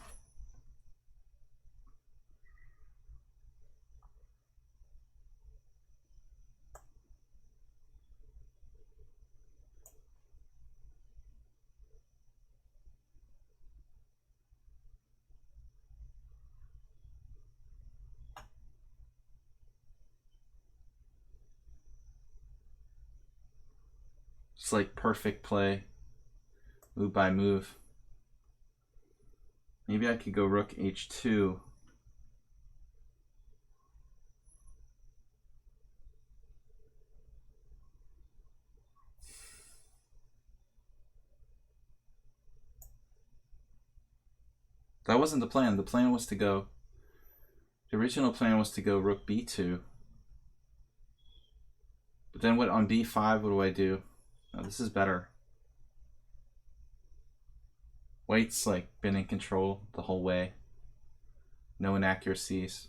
It's like perfect play, move by move. Maybe I could go rook h2. That wasn't the plan. The plan was to go, the original plan was to go rook b2. But then what on b5, what do I do? Oh, this is better. White's like been in control the whole way. No inaccuracies.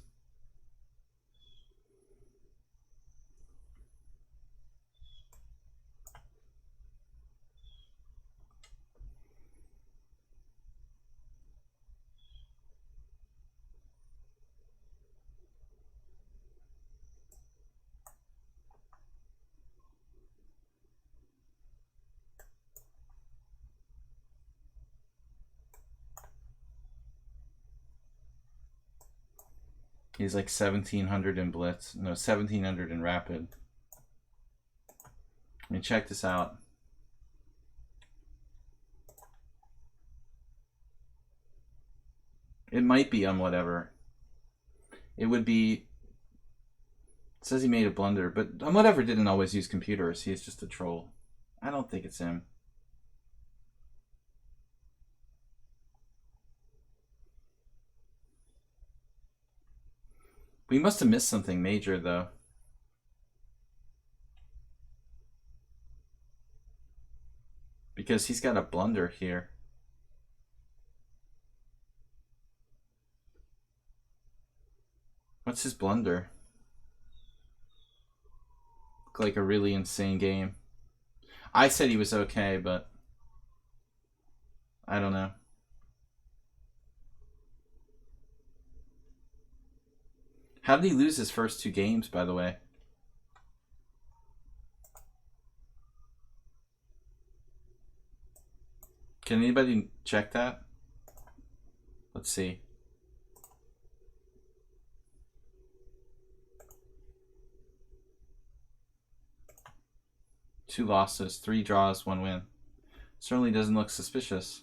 He's like 1700 in Blitz. No, 1700 in Rapid. I mean, check this out. It might be on whatever. It would be... It says he made a blunder, but on whatever didn't always use computers. He's just a troll. I don't think it's him. We must have missed something major, though. Because he's got a blunder here. What's his blunder? Look like a really insane game. I said he was okay, but I don't know. How did he lose his first 2 games, by the way? Can anybody check that? Let's see. Two losses, 3 draws, 1 win. Certainly doesn't look suspicious.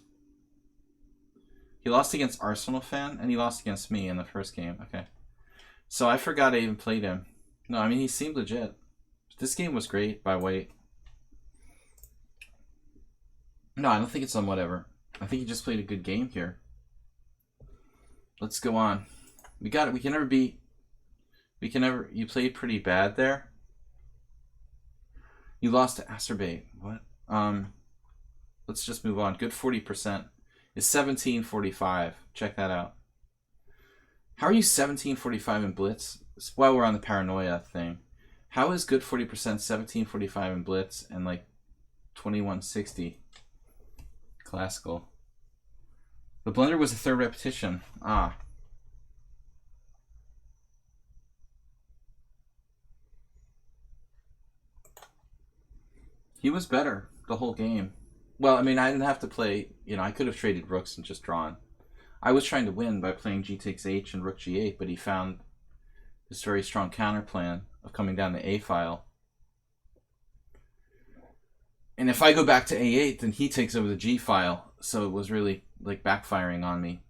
He lost against Arsenal fan, and he lost against me in the first game. Okay. So I forgot I even played him. No, I mean, he seemed legit. This game was great by White. No, I don't think it's on whatever. I think he just played a good game here. Let's go on. We got it. We can never be... We can never... You played pretty bad there. You lost to Aster Bay. What? Let's just move on. Good 40%. It's 1745. Check that out. How are you 1745 in Blitz? While we're on the paranoia thing. How is good 40% 1745 in Blitz and like 2160 classical? The blunder was a 3rd repetition. Ah. He was better the whole game. Well, I mean, I didn't have to play, you know, I could have traded rooks and just drawn. I was trying to win by playing g takes h and rook g8, but he found this very strong counter plan of coming down to a file. And if I go back to a8, then he takes over the g file, so it was really like backfiring on me.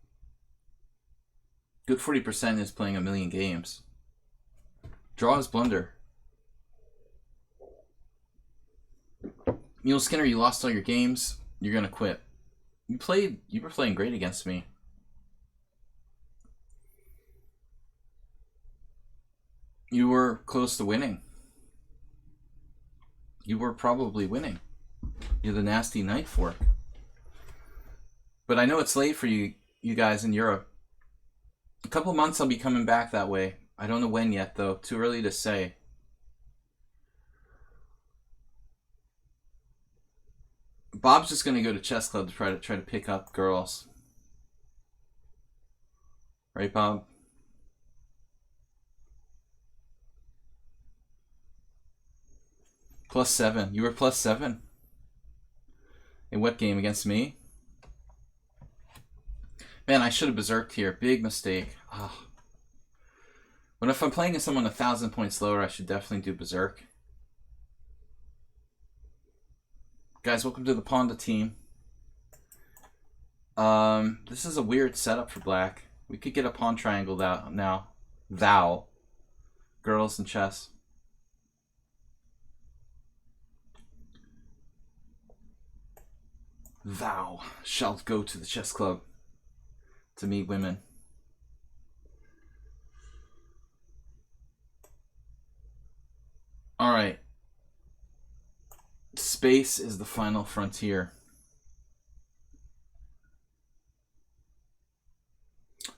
Good 40% is playing a million games. Draw is blunder. Mule Skinner, you lost all your games. You're gonna quit. You were playing great against me. You were close to winning. You were probably winning. You're the nasty knight fork. But I know it's late for you guys in Europe. A couple months I'll be coming back that way. I don't know when yet, though. Too early to say. Bob's just gonna go to chess club to try to pick up girls. Right, Bob? +7. You were +7? In what game? Against me? Man, I should have berserked here. Big mistake. Oh. When if I'm playing against someone 1,000 points lower, I should definitely do berserk. Guys, welcome to the Ponda team. This is a weird setup for black. We could get a pawn triangle now. Thou. Girls in chess. Thou shalt go to the chess club to meet women. All right. Space is the final frontier.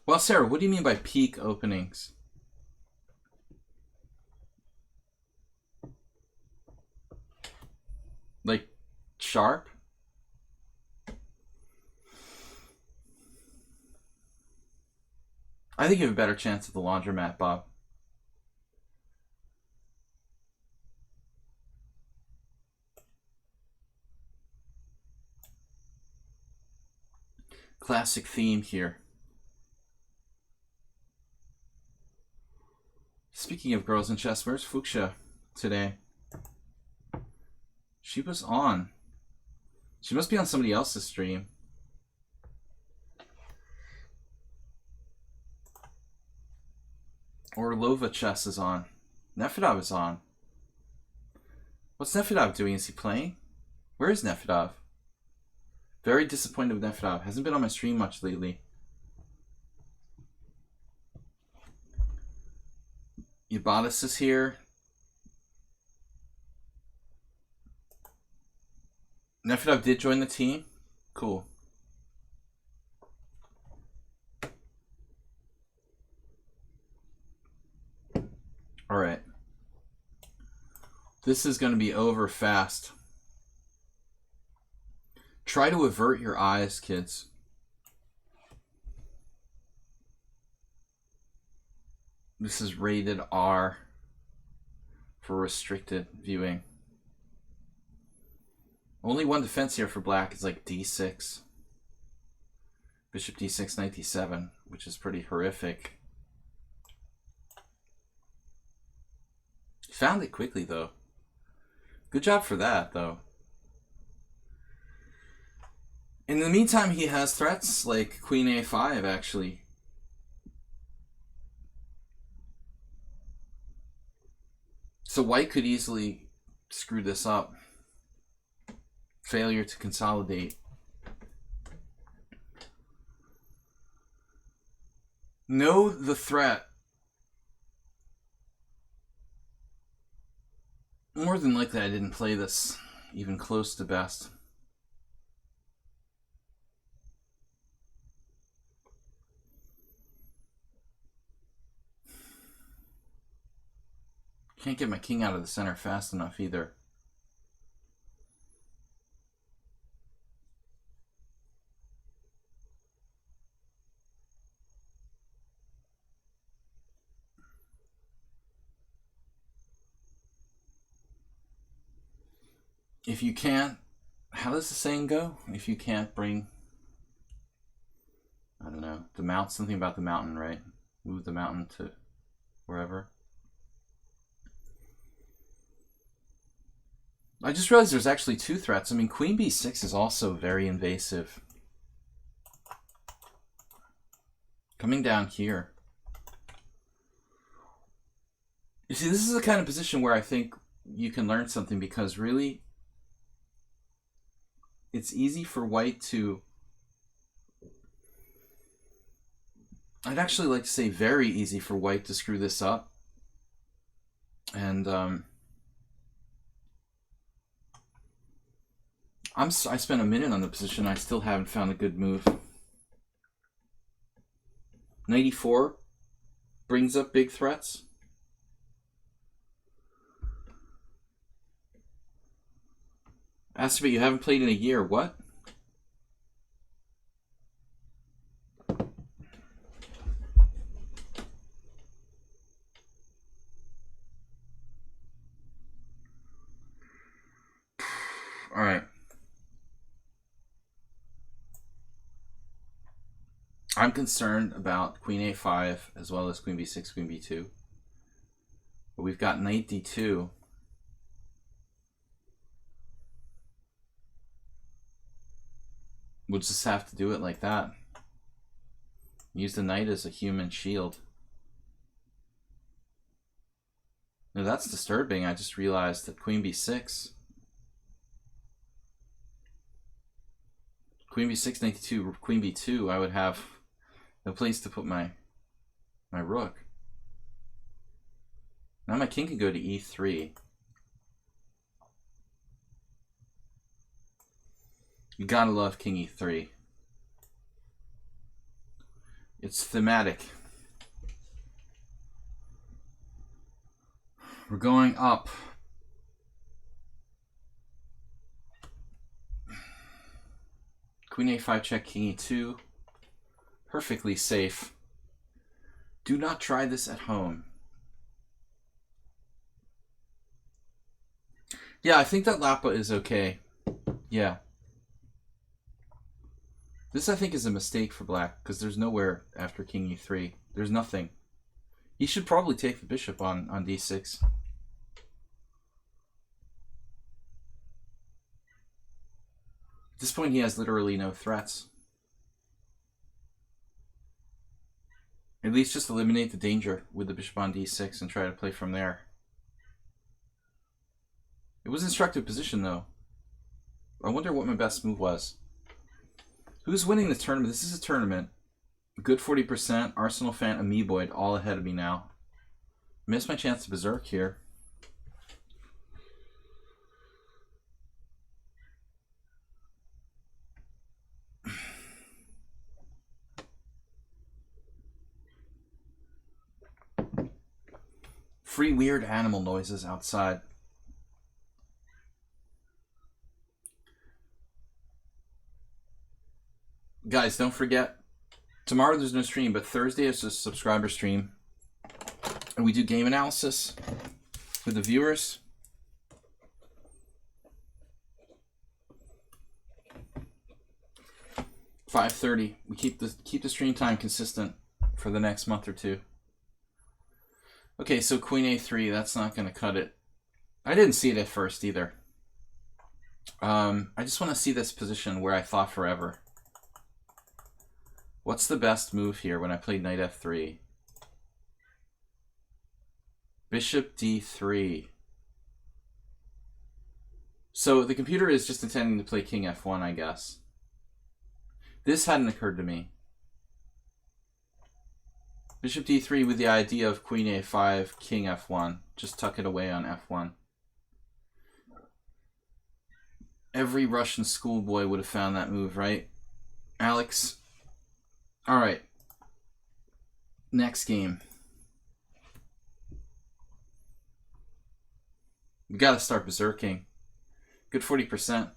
Well, Sarah, what do you mean by peak openings? Like sharp? I think you have a better chance at the laundromat, Bob. Classic theme here. Speaking of girls in chess, where's Fuchsia today? She was on. She must be on somebody else's stream. Or Lova Chess is on. Nefedov is on. What's Nefedov doing? Is he playing? Where is Nefedov? Very disappointed with Nefedov. Hasn't been on my stream much lately. Yabatis is here. Nefedov did join the team. Cool. All right. This is going to be over fast. Try to avert your eyes, kids. This is rated R for restricted viewing. Only one defense here for black is like d6. Bishop d6, knight d7, which is pretty horrific. Found it quickly, though. Good job for that, though. In the meantime, he has threats like queen a5, actually. So white could easily screw this up. Failure to consolidate. Know the threat. More than likely I didn't play this even close to best. Can't get my king out of the center fast enough either. If you can't, how does the saying go? If you can't bring, I don't know, the mount, something about the mountain, right? Move the mountain to wherever. I just realized there's actually two threats. I mean, queen b6 is also very invasive. Coming down here. You see, this is the kind of position where I think you can learn something, because really, it's easy for white to... I'd actually like to say very easy for white to screw this up. And, I spent a minute on the position. I still haven't found a good move. 94 brings up big threats. Aster Bay, you haven't played in a year. What? All right. I'm concerned about queen a5 as well as queen b6, queen b2. But we've got knight d2. We'll just have to do it like that. Use the knight as a human shield. No, that's disturbing. I just realized that queen b6. Queen b6, knight d2, queen b2, I would have no place to put my rook. Now my king can go to e3. You gotta love king e3. It's thematic. We're going up. Queen a5 check, king e2. Perfectly safe. Do not try this at home. Yeah, I think that Lapa is okay. Yeah. This, I think, is a mistake for black, because there's nowhere after king e3. There's nothing. He should probably take the bishop on d6. At this point, he has literally no threats. At least just eliminate the danger with the bishop on d6 and try to play from there. It was an instructive position, though. I wonder what my best move was. Who's winning the tournament? This is a tournament. Good 40%. Arsenal fan, Amoeboid, all ahead of me now. Missed my chance to berserk here. Free weird animal noises outside. Guys, don't forget, tomorrow there's no stream, but Thursday is a subscriber stream. And we do game analysis with the viewers. $5:30. We keep the stream time consistent for the next month or two. Okay, so queen a3, that's not going to cut it. I didn't see it at first either. I just want to see this position where I thought forever. What's the best move here when I played knight f3? Bishop d3. So the computer is just intending to play king f1, I guess. This hadn't occurred to me. Bishop d3 with the idea of queen a5, king f1. Just tuck it away on f1. Every Russian schoolboy would have found that move, right? Alex? Alright. Next game. We gotta start berserking. Good 40%.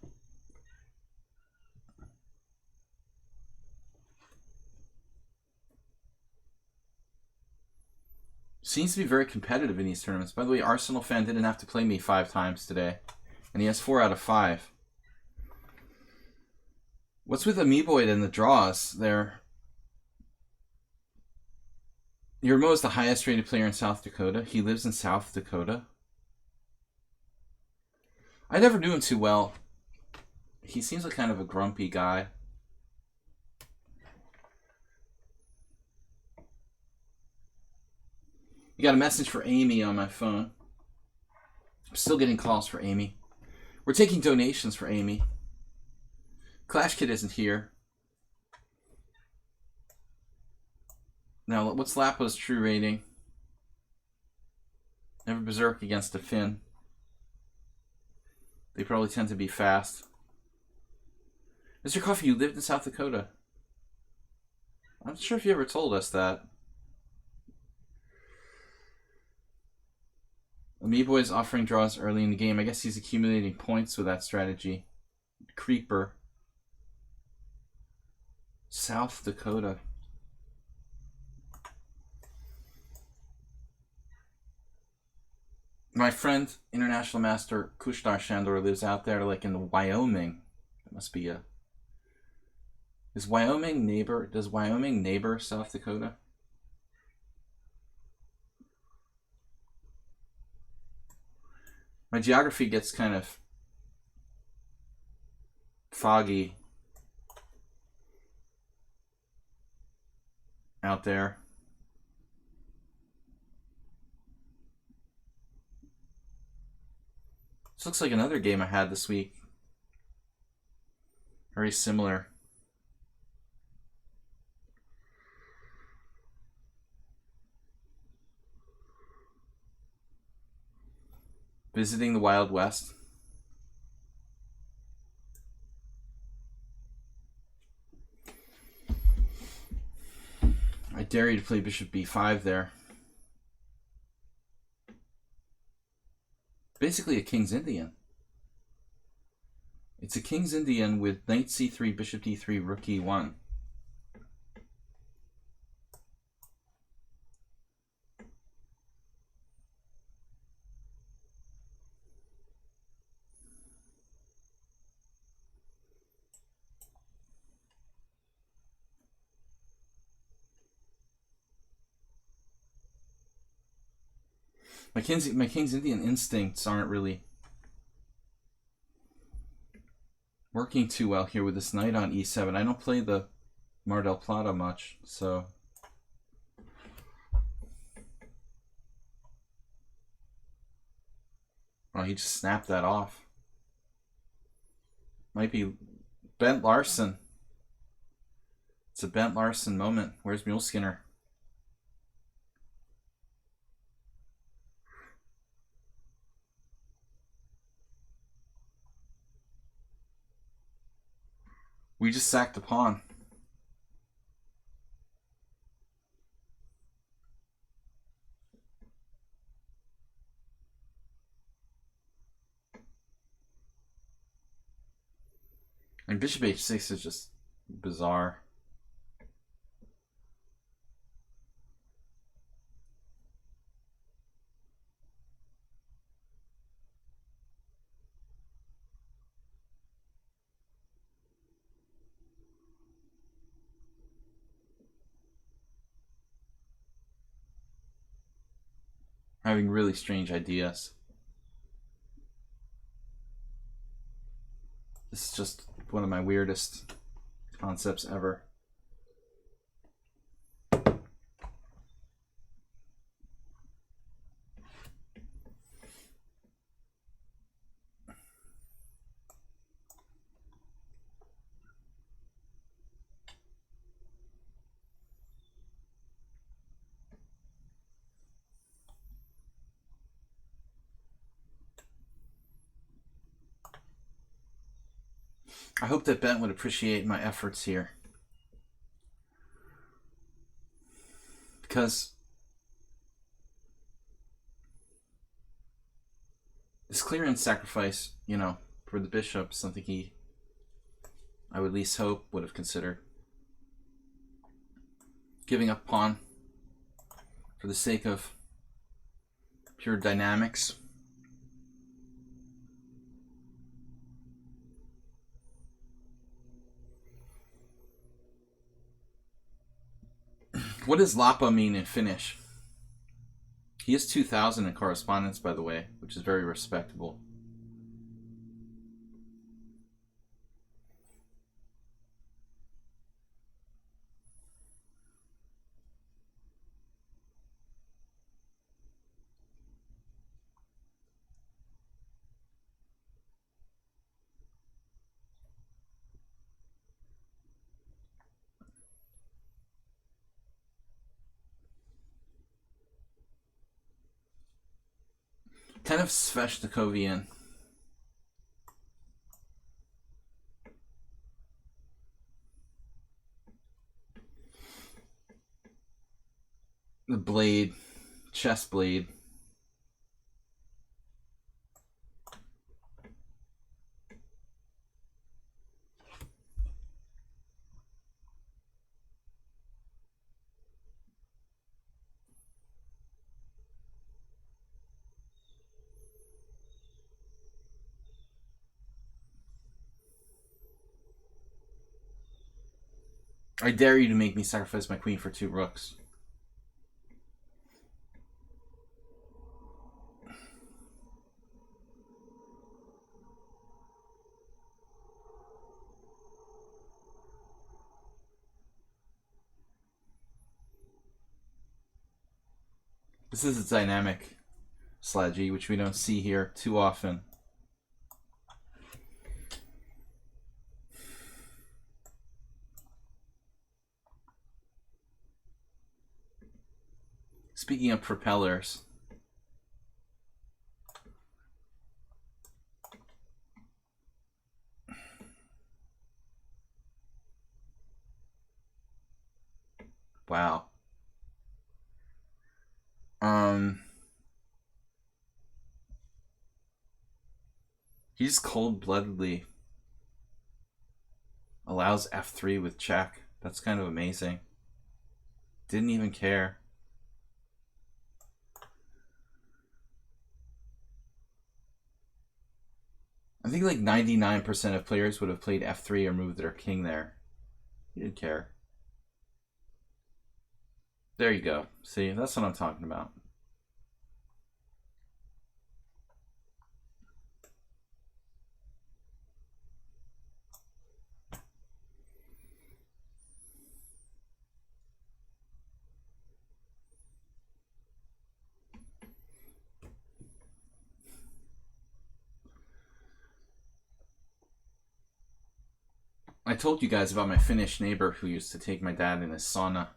Seems to be very competitive in these tournaments. By the way, Arsenal fan didn't have to play me 5 times today. And he has 4 out of 5. What's with Amoeboid and the draws there? Yermo is the highest rated player in South Dakota. He lives in South Dakota. I never knew him too well. He seems like kind of a grumpy guy. You got a message for Amy on my phone. I'm still getting calls for Amy. We're taking donations for Amy. Clash Kid isn't here. Now, what's Lapo's true rating? Never berserk against a Finn. They probably tend to be fast. Mr. Coffee, you lived in South Dakota. I'm not sure if you ever told us that. Amiibo is offering draws early in the game. I guess he's accumulating points with that strategy. Creeper. South Dakota. My friend, International Master Kushnar Shandor, lives out there, like in the Wyoming. That must be a... Does Wyoming neighbor South Dakota? My geography gets kind of foggy out there. This looks like another game I had this week. Very similar. Visiting the Wild West. I dare you to play Bishop B5 there. Basically a King's Indian. It's a King's Indian with Knight C3, Bishop D3, Rook E1. My King's Indian instincts aren't really working too well here with this knight on E7. I don't play the Mar del Plata much, so... Oh, he just snapped that off. Might be Bent Larson. It's a Bent Larson moment. Where's Mule Skinner? We just sacked a pawn. And Bishop H6 is just bizarre. Having really strange ideas. This is just one of my weirdest concepts ever. I hope that Bent would appreciate my efforts here. Because this clearance sacrifice, you know, for the bishop, something I would at least hope would have considered. Giving up pawn for the sake of pure dynamics. What does Lapa mean in Finnish? He has 2,000 in correspondence, by the way, which is very respectable. Kind of Sveshtakovian. The blade. Chest blade. I dare you to make me sacrifice my queen for 2 rooks. This is a dynamic strategy, which we don't see here too often. Speaking of propellers, wow. He just cold-bloodedly allows f3 with check. That's kind of amazing. Didn't even care. I think like 99% of players would have played f3 or moved their king there. He didn't care. There you go. See, that's what I'm talking about. I told you guys about my Finnish neighbor who used to take my dad in his sauna.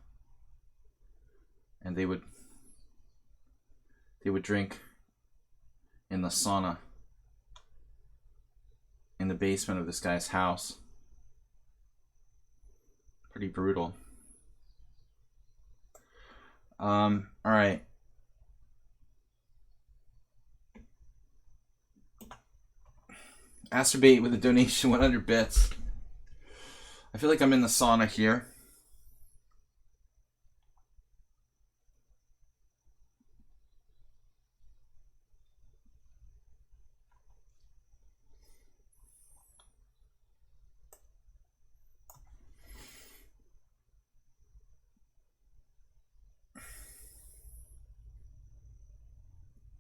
And they would drink in the sauna in the basement of this guy's house. Pretty brutal. All right. Aster Bay with a donation, 100 bits. I feel like I'm in the sauna here.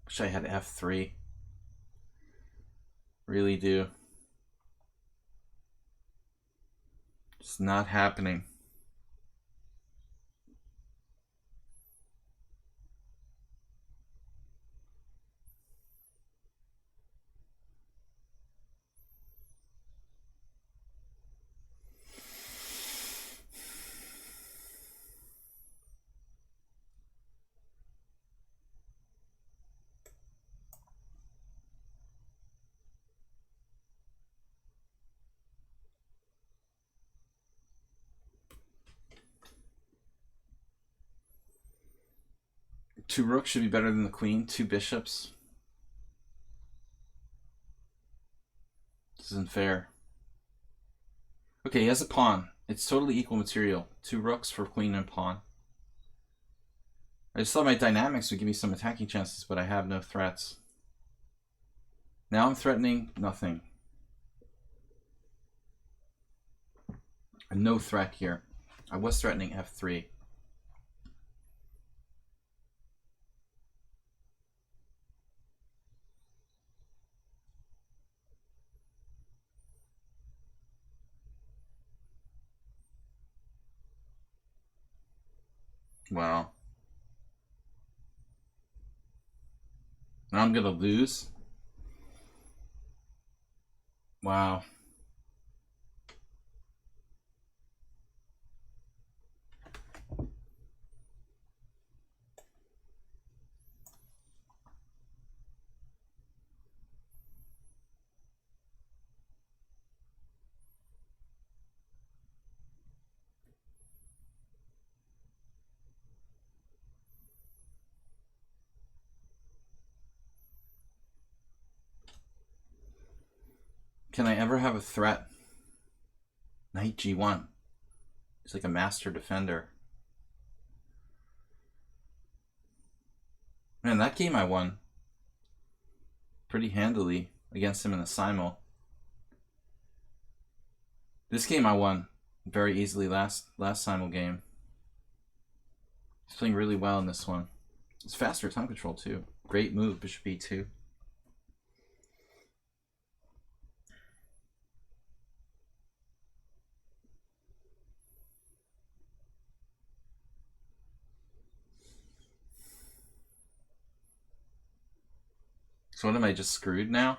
Wish I had f3. Really do. It's not happening. Two rooks should be better than the queen. 2 bishops. This isn't fair. Okay, he has a pawn. It's totally equal material. 2 rooks for queen and pawn. I just thought my dynamics would give me some attacking chances, but I have no threats. Now I'm threatening nothing. No threat here. I was threatening f3. Wow. Now I'm gonna lose. Wow. Can I ever have a threat? Knight G1. He's like a master defender. Man, that game I won pretty handily against him in the simul. This game I won very easily last simul game. He's playing really well in this one. It's faster time control too. Great move, bishop e2. So what, am I just screwed now?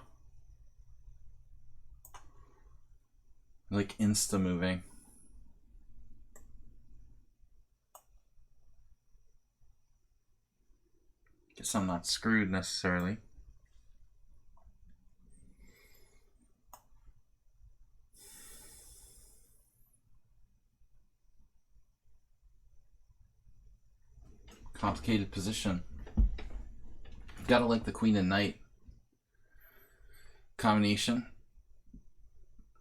Like insta moving. Guess I'm not screwed necessarily. Complicated position. Gotta like the queen and knight combination.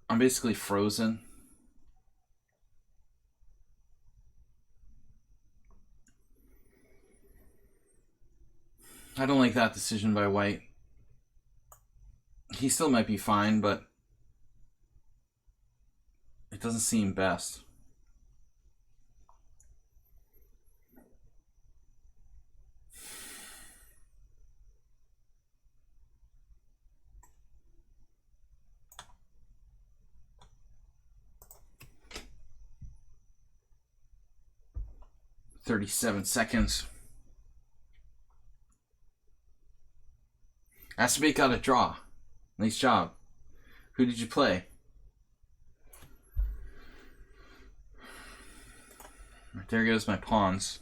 I'm basically frozen. I don't like that decision by white. He still might be fine, but it doesn't seem best. "37 seconds. Aster Bay got a draw. Nice job. Who did you play? There goes my pawns.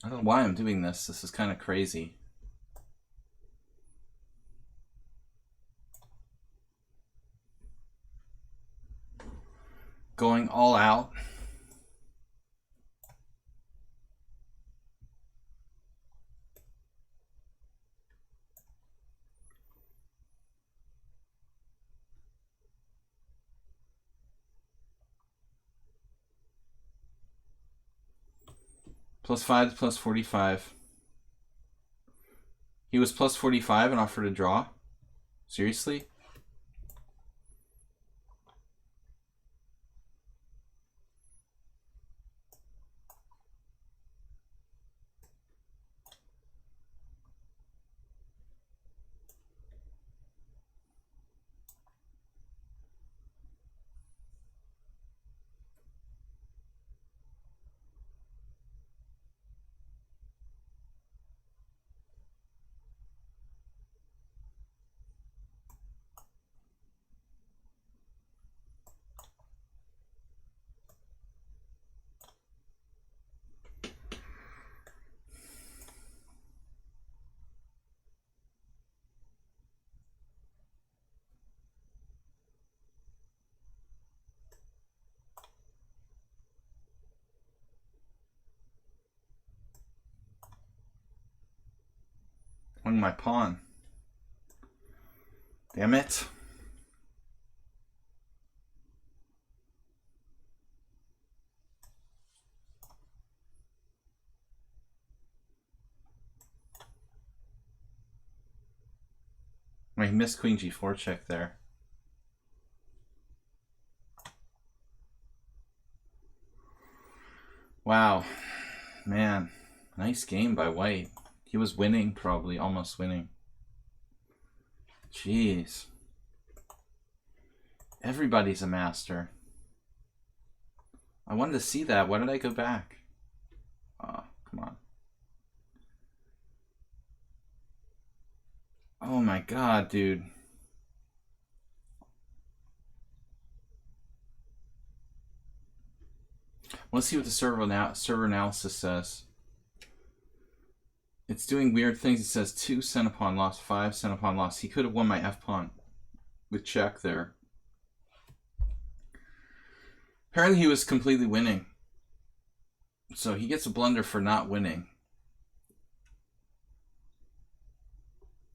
I don't know why I'm doing this. This is kind of crazy. Going all out. +5 to +45. He was +45 and offered a draw? Seriously? On my pawn. Damn it. I missed queen g4 check there. Wow. Man, nice game by white. He was winning, probably, almost winning. Jeez. Everybody's a master. I wanted to see that. Why did I go back? Oh, come on. Oh my god, dude. Let's see what the server analysis says. It's doing weird things. It says 2 center pawn loss, 5 center pawn loss. He could have won my f pawn with check there. Apparently he was completely winning. So he gets a blunder for not winning.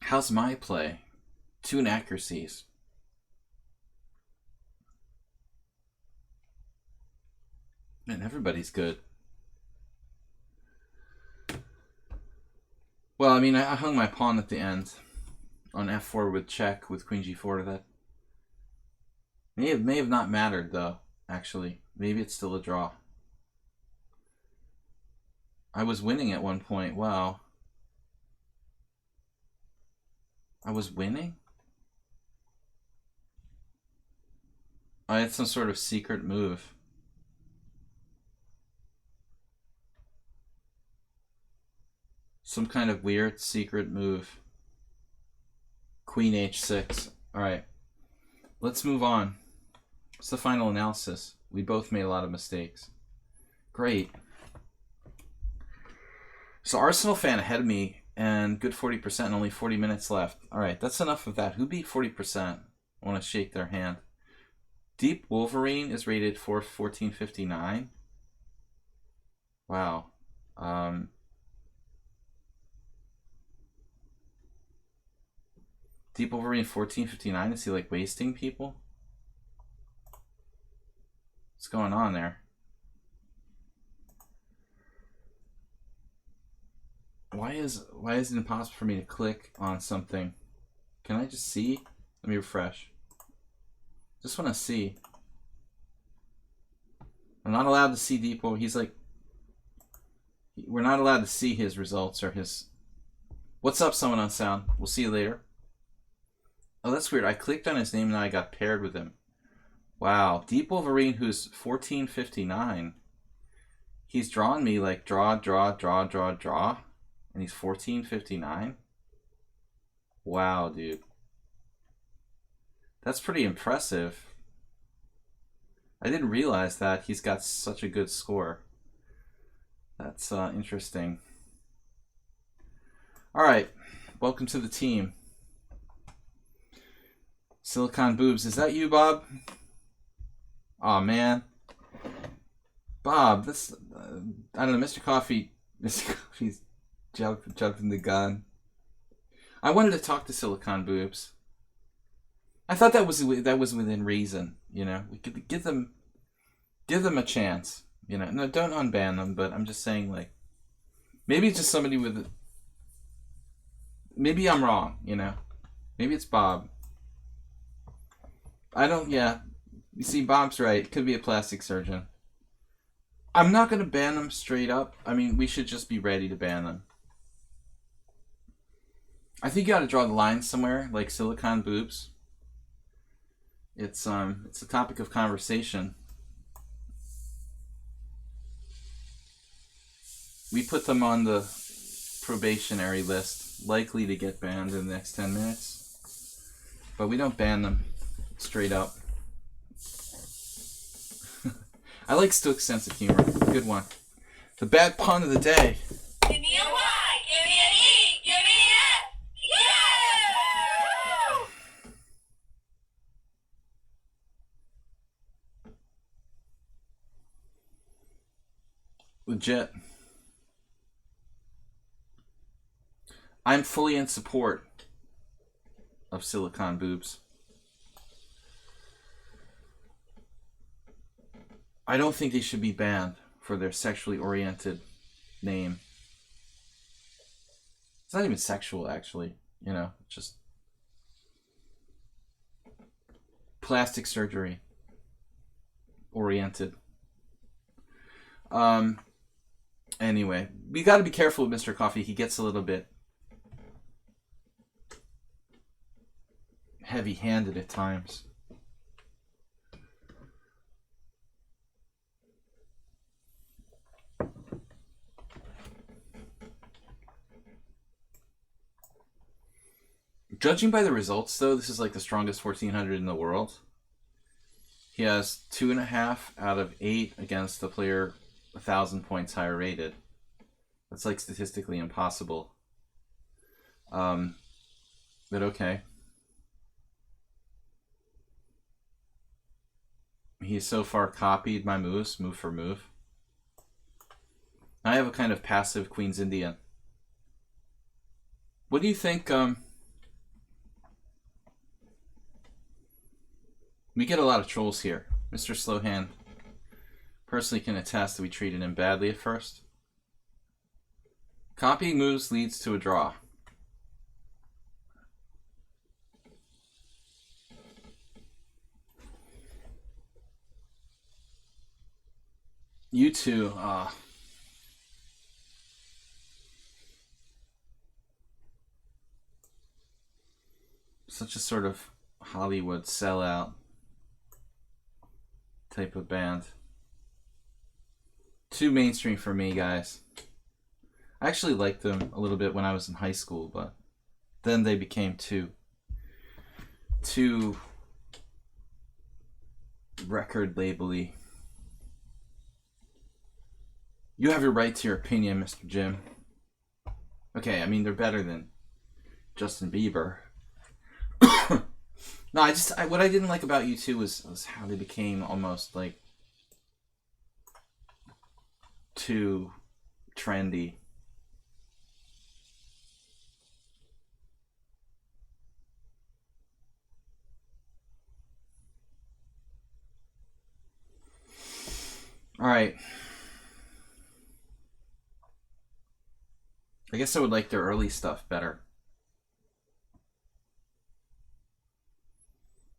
How's my play? 2 inaccuracies. Man, everybody's good. Well, I mean, I hung my pawn at the end on f4 with check with queen g4 to that. May have not mattered, though, actually. Maybe it's still a draw. I was winning at one point. Wow. I was winning? I had some sort of secret move. Some kind of weird secret move. Queen h6. Alright. Let's move on. What's the final analysis? We both made a lot of mistakes. Great. So Arsenal fan ahead of me and good 40% and only 40 minutes left. Alright, that's enough of that. Who beat 40%? I want to shake their hand. Deep Wolverine is rated for 1459. Wow. Deep Wolverine 1459. Is he like wasting people? What's going on there? Why is it impossible for me to click on something? Can I just see? Let me refresh. Just want to see. I'm not allowed to see Deep Wolverine. He's like, we're not allowed to see his results or his. What's up, someone on sound? We'll see you later. Oh, that's weird. I clicked on his name and I got paired with him. Wow. Deep Wolverine, who's 1459. He's drawn me like draw, draw, draw, draw, draw. And he's 1459. Wow, dude. That's pretty impressive. I didn't realize that he's got such a good score. That's interesting. All right. Welcome to the team. Silicon Boobs. Is that you, Bob? Aw, man. Bob, this... I don't know, Mr. Coffee... Mr. Coffee's jumping the gun. I wanted to talk to Silicon Boobs. I thought that was within reason, you know. We could give them a chance, you know. No, don't unban them, but I'm just saying, like, maybe it's just somebody with... Maybe I'm wrong, you know. Maybe it's Bob. I don't, yeah. You see, Bob's right. Could be a plastic surgeon. I'm not going to ban them straight up. I mean, we should just be ready to ban them. I think you got to draw the line somewhere, like Silicon Boobs. It's a topic of conversation. We put them on the probationary list, likely to get banned in the next 10 minutes. But we don't ban them straight up. I like Stook's sense of humor. Good one. The bad pun of the day. Give me a Y, give me an E, give me an F. Yeah! Legit. I'm fully in support of Silicon Boobs. I don't think they should be banned for their sexually oriented name. It's not even sexual, actually. You know, just plastic surgery oriented. Anyway, we got to be careful with Mr. Coffee. He gets a little bit heavy-handed at times. Judging by the results, though, this is like the strongest 1400 in the world. He has 2.5 out of 8 against the player 1,000 points higher rated. That's like statistically impossible. But okay. He's so far copied my moves, move for move. I have a kind of passive Queen's Indian. What do you think? We get a lot of trolls here. Mr. Slowhand personally can attest that we treated him badly at first. Copying moves leads to a draw. You two, such a sort of Hollywood sellout type of band. Too mainstream for me, guys. I actually liked them a little bit when I was in high school, but then they became too record label-y. You have your right to your opinion, Mr. Jim. Okay, I mean, they're better than Justin Bieber. No, what I didn't like about U2 was how they became almost like too trendy. All right. I guess I would like their early stuff better.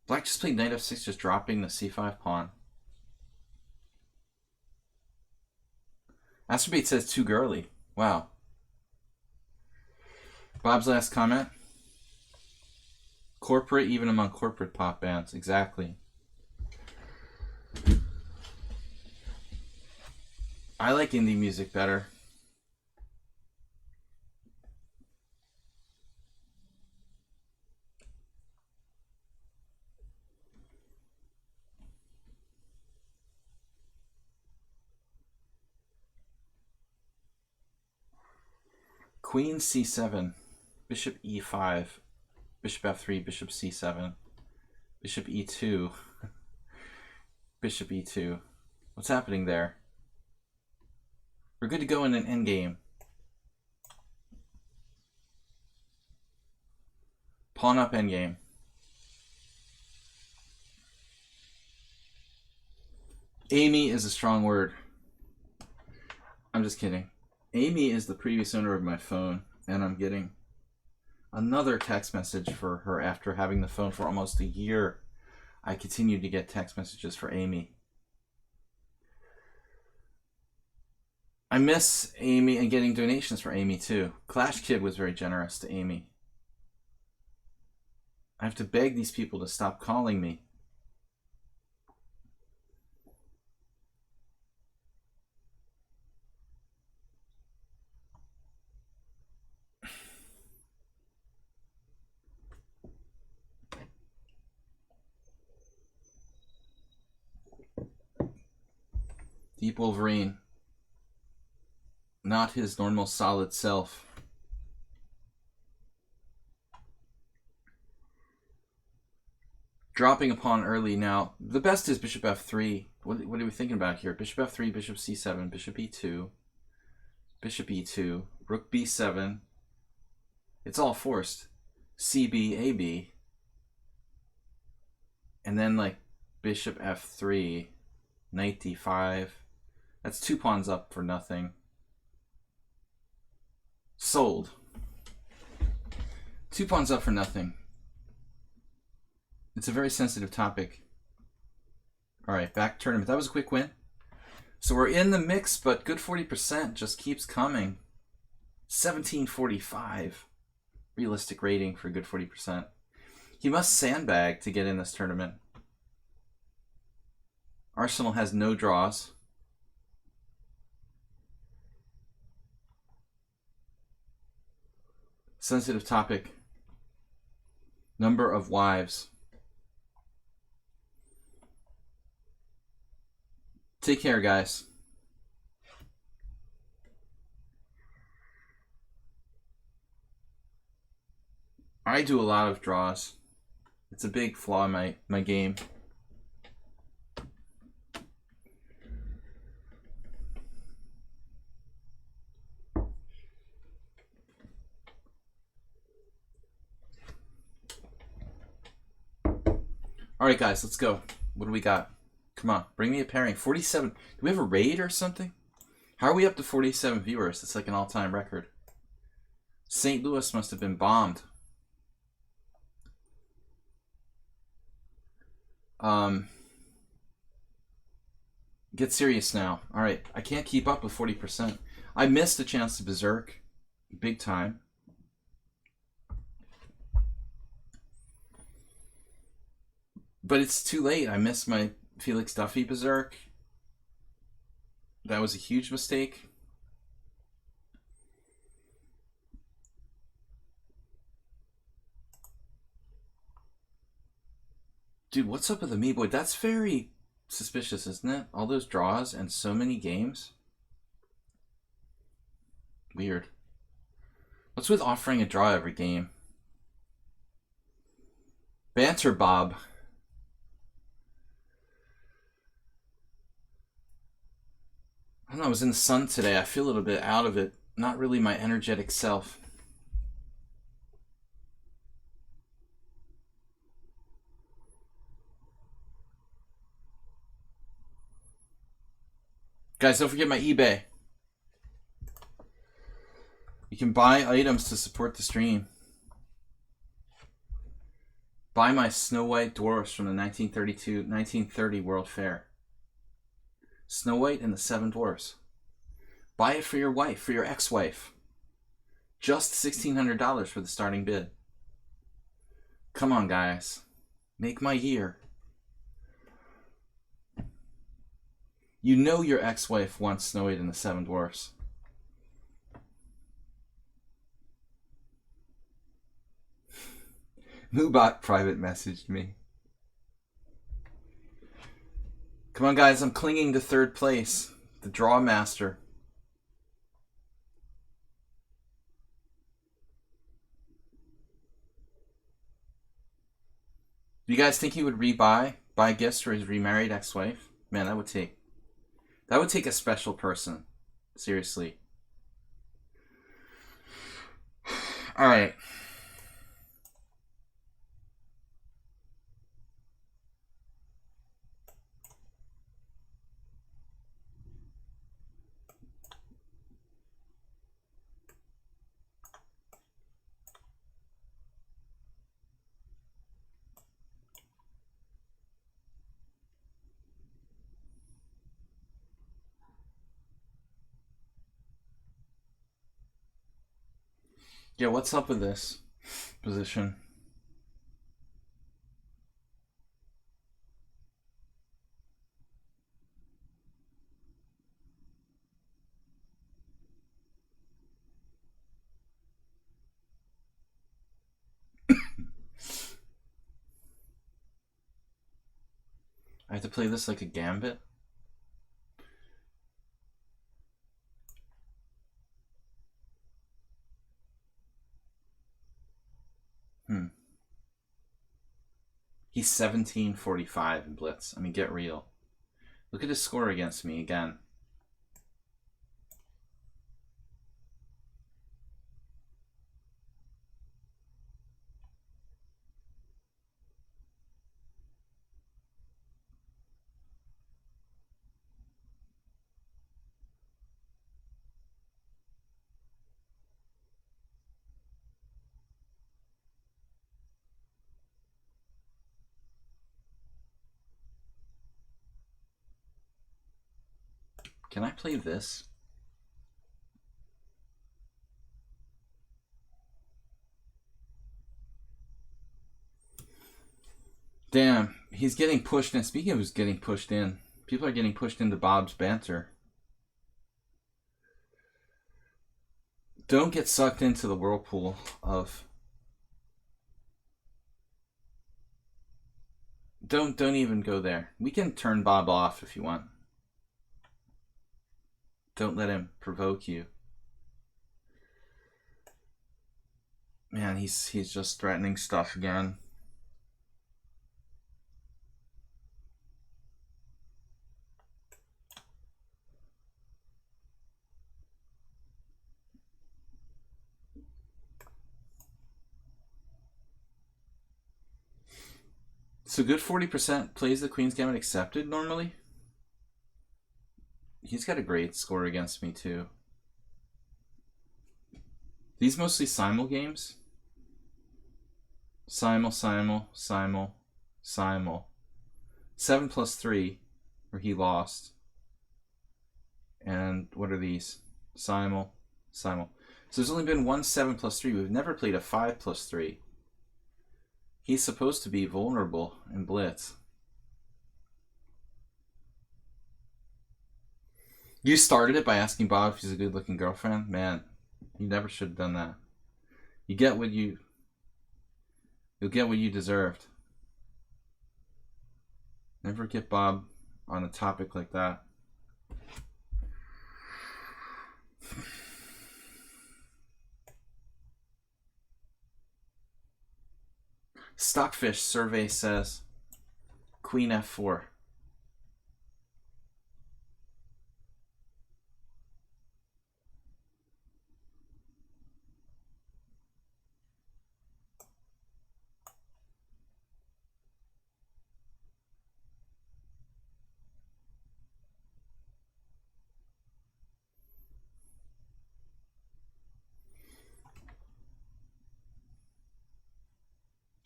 Black just played knight f6, just dropping the c5 pawn. Aster Bay says too girly. Wow. Bob's last comment. Corporate, even among corporate pop bands. Exactly. I like indie music better. Queen c7, bishop e5, bishop f3, bishop c7, bishop e2, bishop e2. What's happening there? We're good to go in an endgame. Pawn up endgame. Amy is a strong word. I'm just kidding. Amy is the previous owner of my phone, and I'm getting another text message for her after having the phone for almost a year. I continue to get text messages for Amy. I miss Amy and getting donations for Amy too. Clash Kid was very generous to Amy. I have to beg these people to stop calling me. Deep Wolverine. Not his normal solid self. Dropping a pawn early now. The best is bishop f3. What are we thinking about here? Bishop f3, bishop c7, bishop e2, bishop e2, rook b7. It's all forced. cb, ab. And then like bishop f3, knight d5. That's 2 pawns up for nothing. Sold. 2 pawns up for nothing. It's a very sensitive topic. All right, back tournament. That was a quick win. So we're in the mix, but good 40% just keeps coming. 1745 realistic rating for a good 40%. He must sandbag to get in this tournament. Arsenal has no draws. Sensitive topic. Number of wives. Take care, guys. I do a lot of draws. It's a big flaw in my game. All right, guys, let's go. What do we got? Come on, bring me a pairing. 47. Do we have a raid or something? How are we up to 47 viewers? It's like an all-time record. St. Louis must have been bombed. Get serious now. All right, I can't keep up with 40%. I missed a chance to berserk, big time. But it's too late. I missed my Felix Duffy berserk. That was a huge mistake. Dude, what's up with the me boy? That's very suspicious, isn't it? All those draws and so many games. Weird. What's with offering a draw every game? Banter Bob. I don't know, I was in the sun today. I feel a little bit out of it. Not really my energetic self. Guys, don't forget my eBay. You can buy items to support the stream. Buy my Snow White dwarfs from the 1930 World Fair. Snow White and the Seven Dwarfs. Buy it for your wife, for your ex-wife. Just $1,600 for the starting bid. Come on, guys. Make my year. You know your ex-wife wants Snow White and the Seven Dwarfs. Moobot private messaged me. Come on, guys. I'm clinging to third place. The draw master. Do you guys think he would buy gifts for his remarried ex-wife? Man, that would take a special person. Seriously. All right. Yeah, what's up with this position? I have to play this like a gambit? He's 1745 in Blitz. I mean, get real. Look at his score against me again. Can I play this? Damn, he's getting pushed in. Speaking of who's getting pushed in, people are getting pushed into Bob's banter. Don't get sucked into the whirlpool of... Don't even go there. We can turn Bob off if you want. Don't let him provoke you. Man, he's just threatening stuff again. So good 40% plays the Queen's Gambit accepted normally. He's got a great score against me too. These mostly simul games. Simul, simul, simul, simul. 7+3, where he lost. And what are these? Simul, simul. So there's only been one 7+3. We've never played a 5+3. He's supposed to be vulnerable in Blitz. You started it by asking Bob if he's a good-looking girlfriend? Man, you never should have done that. You'll get what you deserved. Never get Bob on a topic like that. Stockfish survey says Queen F4.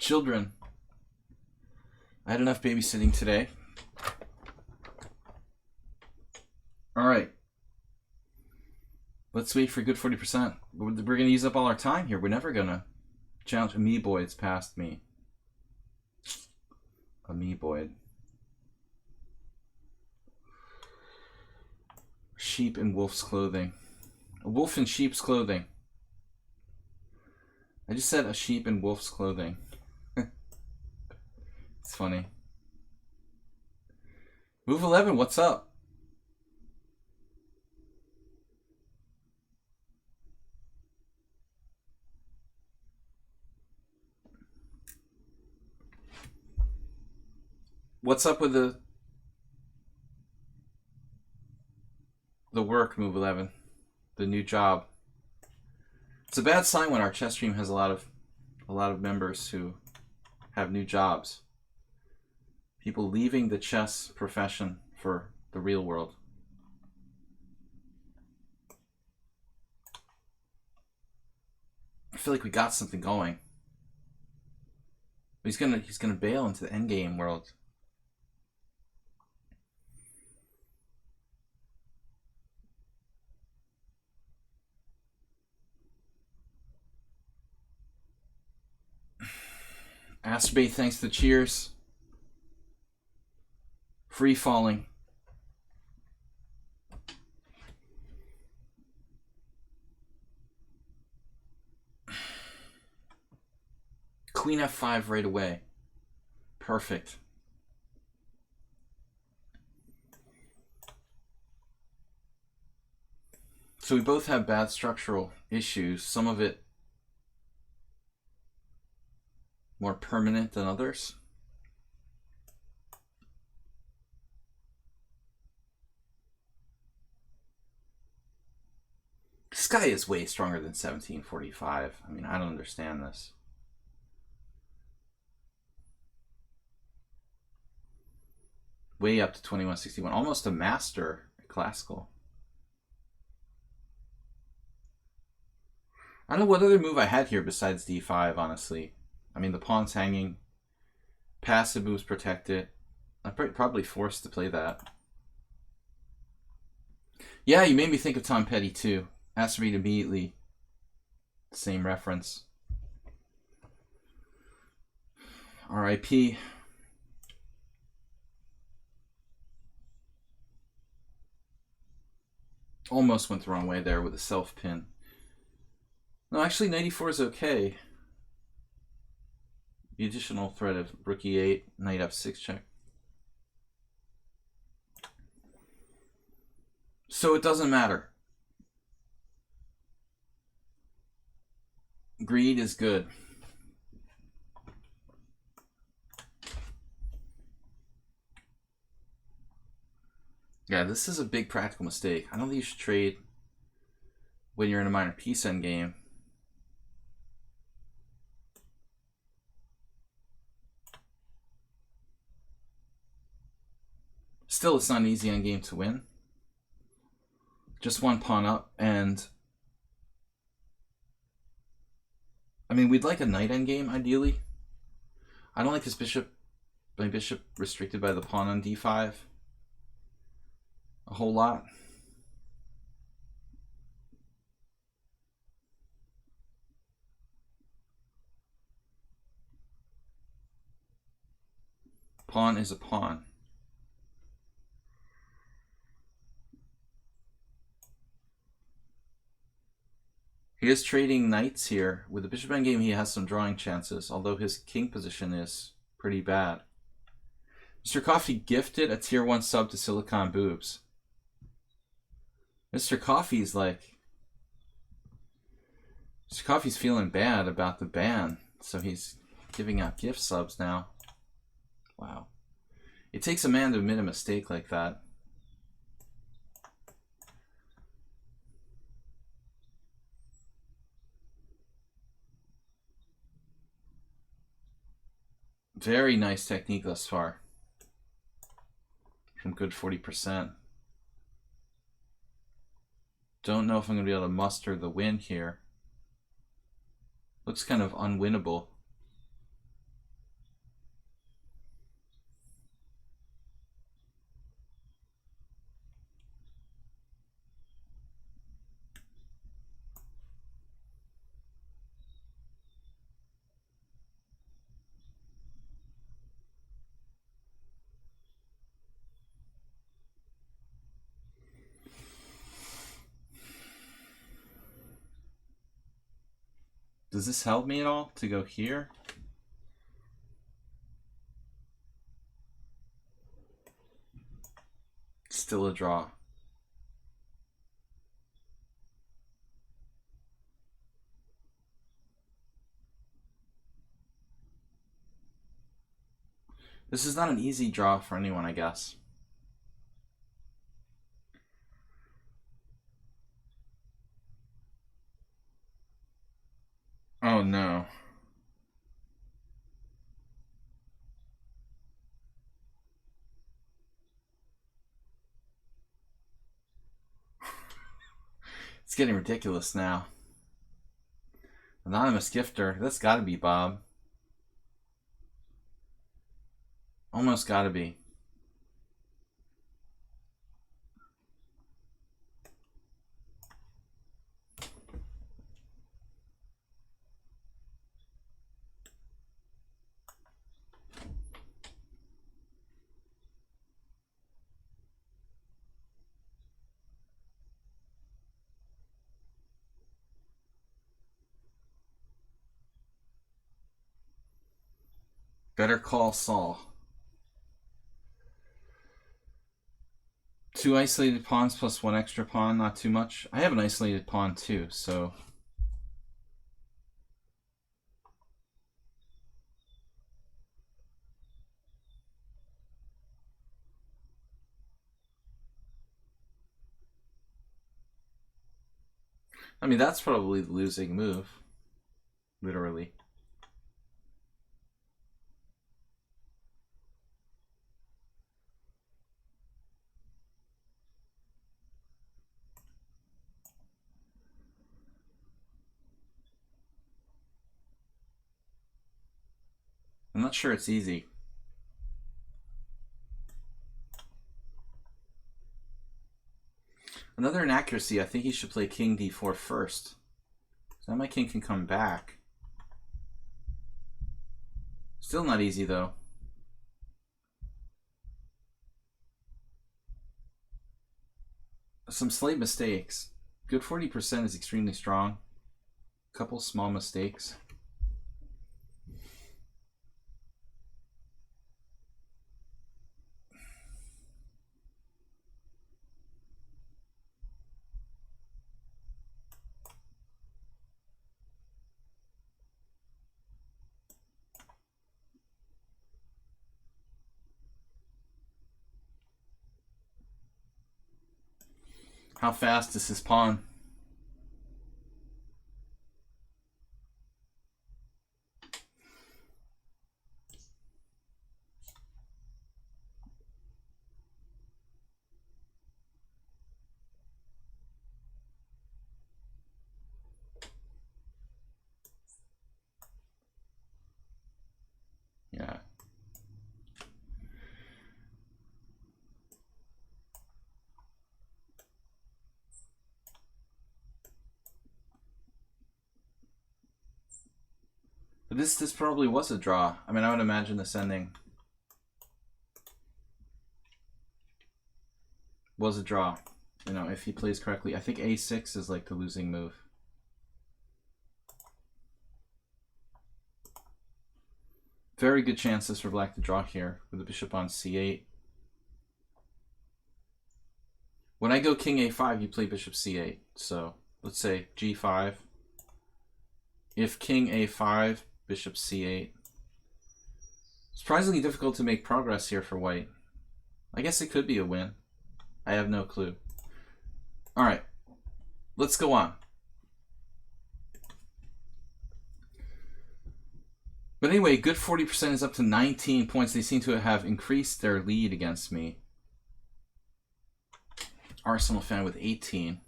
Children. I had enough babysitting today. Alright. Let's wait for good 40%. We're going to use up all our time here. We're never going to challenge Amoeboids past me. Amoeboid. Sheep in wolf's clothing. A wolf in sheep's clothing. I just said a sheep in wolf's clothing. It's funny. Move 11, what's up? What's up with the work, Move 11? The new job. It's a bad sign when our chess stream has a lot of members who have new jobs. People leaving the chess profession for the real world. I feel like we got something going. He's gonna bail into the endgame world. Aster Bay, thanks for the cheers. Free falling. Queen F5 right away. Perfect. So we both have bad structural issues. Some of it more permanent than others. This guy is way stronger than 1745. I mean, I don't understand this. Way up to 2161. Almost a master at classical. I don't know what other move I had here besides d5, honestly. I mean, the pawn's hanging. Passive moves protected. I'm probably forced to play that. Yeah, you made me think of Tom Petty, too. Asked me immediately. Same reference. R.I.P. Almost went the wrong way there with a self-pin. No, actually, 94 is okay. The additional threat of rook e8, knight f6 check. So it doesn't matter. Greed is good. Yeah, this is a big practical mistake. I don't think you should trade when you're in a minor piece endgame. Still, it's not an easy endgame to win. Just one pawn up, and I mean, we'd like a knight endgame, ideally. I don't like his bishop, my bishop restricted by the pawn on d5 a whole lot. Pawn is a pawn. He is trading knights here. With the bishop endgame, he has some drawing chances, although his king position is pretty bad. Mr. Coffee gifted a tier 1 sub to Silicon Boobs. Mr. Coffee's feeling bad about the ban, so he's giving out gift subs now. Wow. It takes a man to admit a mistake like that. Very nice technique thus far. From good 40%. Don't know if I'm going to be able to muster the win here. Looks kind of unwinnable. Does this help me at all to go here? Still a draw. This is not an easy draw for anyone, I guess. Oh no. It's getting ridiculous now. Anonymous gifter. That's gotta be Bob. Almost gotta be. Better call Saul. 2 isolated pawns plus 1 extra pawn, not too much. I have an isolated pawn too, so... I mean, that's probably the losing move. Literally. I'm not sure it's easy. Another inaccuracy, I think he should play king d4 first. So now my king can come back. Still not easy though. Some slight mistakes. Good 40% is extremely strong. Couple small mistakes. How fast is his pawn? Yeah. But this probably was a draw. I mean, I would imagine this ending was a draw. You know, if he plays correctly. I think a6 is like the losing move. Very good chances for black to draw here with the bishop on c8. When I go king a5, you play bishop c8. So let's say g5. If king a5, bishop c8. Surprisingly difficult to make progress here for white. I guess it could be a win. I have no clue. All right, let's go on. But anyway, good 40% is up to 19 points. They seem to have increased their lead against me. Arsenal fan with 18.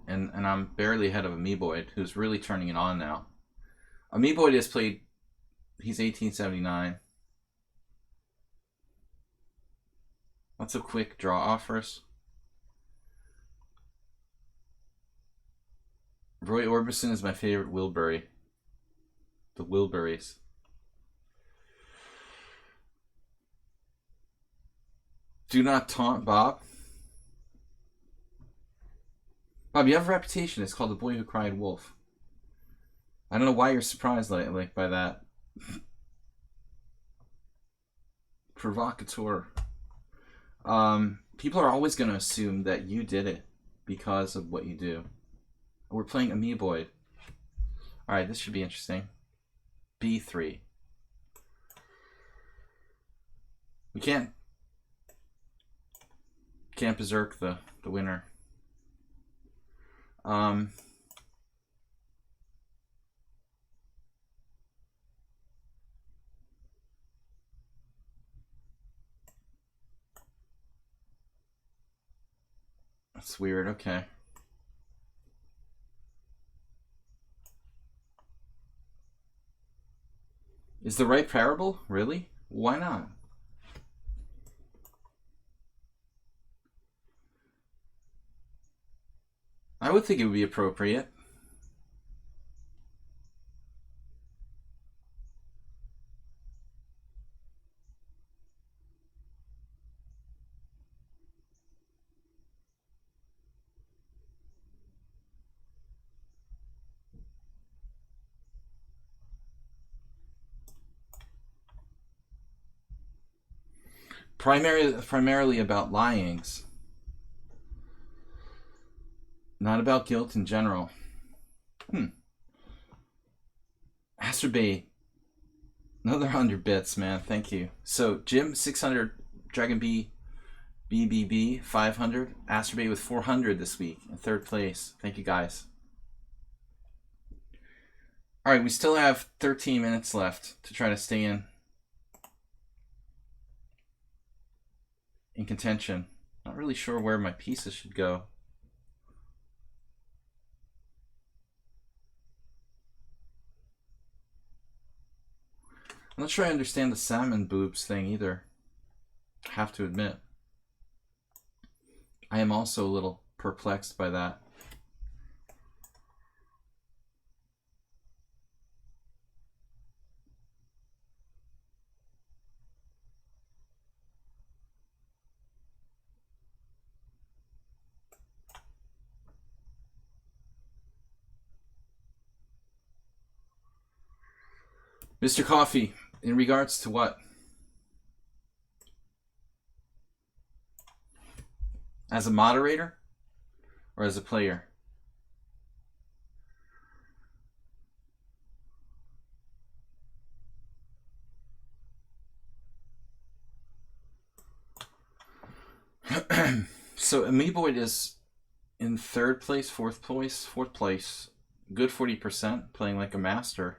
And I'm barely ahead of Amoeboid, who's really turning it on now. Amoeboid has played, he's 1879. Lots of quick draw offers. Roy Orbison is my favorite Wilbury. The Wilburys. Do not taunt Bob. Bob, you have a reputation. It's called The Boy Who Cried Wolf. I don't know why you're surprised like by that. Provocateur. People are always going to assume that you did it because of what you do. We're playing Amoeboid. Alright, this should be interesting. B3. We can't berserk the winner. That's weird, okay. Is the right parable? Really? Why not? I would think it would be appropriate. Primarily about lyings. Not about guilt in general. Aster Bay. Another 100 bits, man. Thank you. So, Jim, 600. Dragon B, BBB, 500. Aster Bay with 400 this week in third place. Thank you, guys. All right, we still have 13 minutes left to try to stay in contention. Not really sure where my pieces should go. I'm not sure I understand the salmon boobs thing either. I have to admit. I am also a little perplexed by that. Mr. Coffee, in regards to what? As a moderator or as a player? So Amoeboid is in third place, fourth place. Good 40%, playing like a master.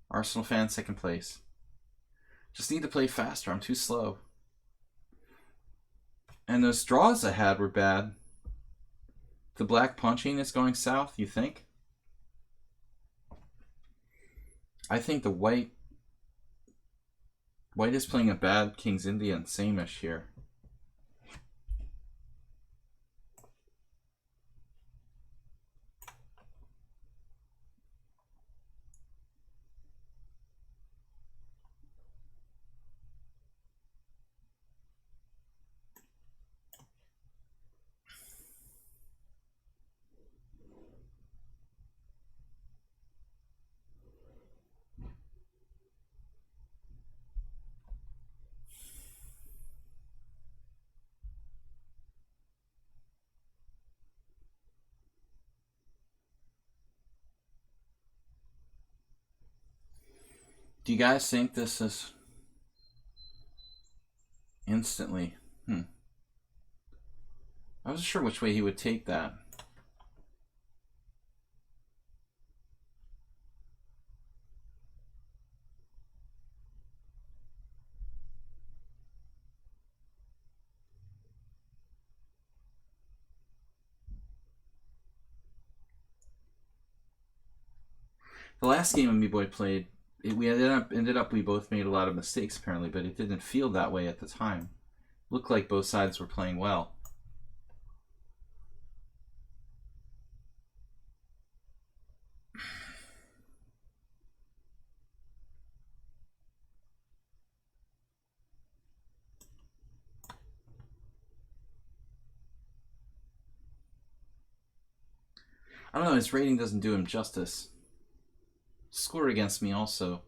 Arsenal fan, second place. Just need to play faster. I'm too slow. And those draws I had were bad. The black punching is going south, you think? I think the white is playing a bad King's Indian, same-ish here. Do you guys think this is instantly? I wasn't sure which way he would take that. The last game Amoeboy played, we ended up we both made a lot of mistakes apparently, but it didn't feel that way at the time. Looked like both sides were playing well. I don't know, his rating doesn't do him justice. Score against me also.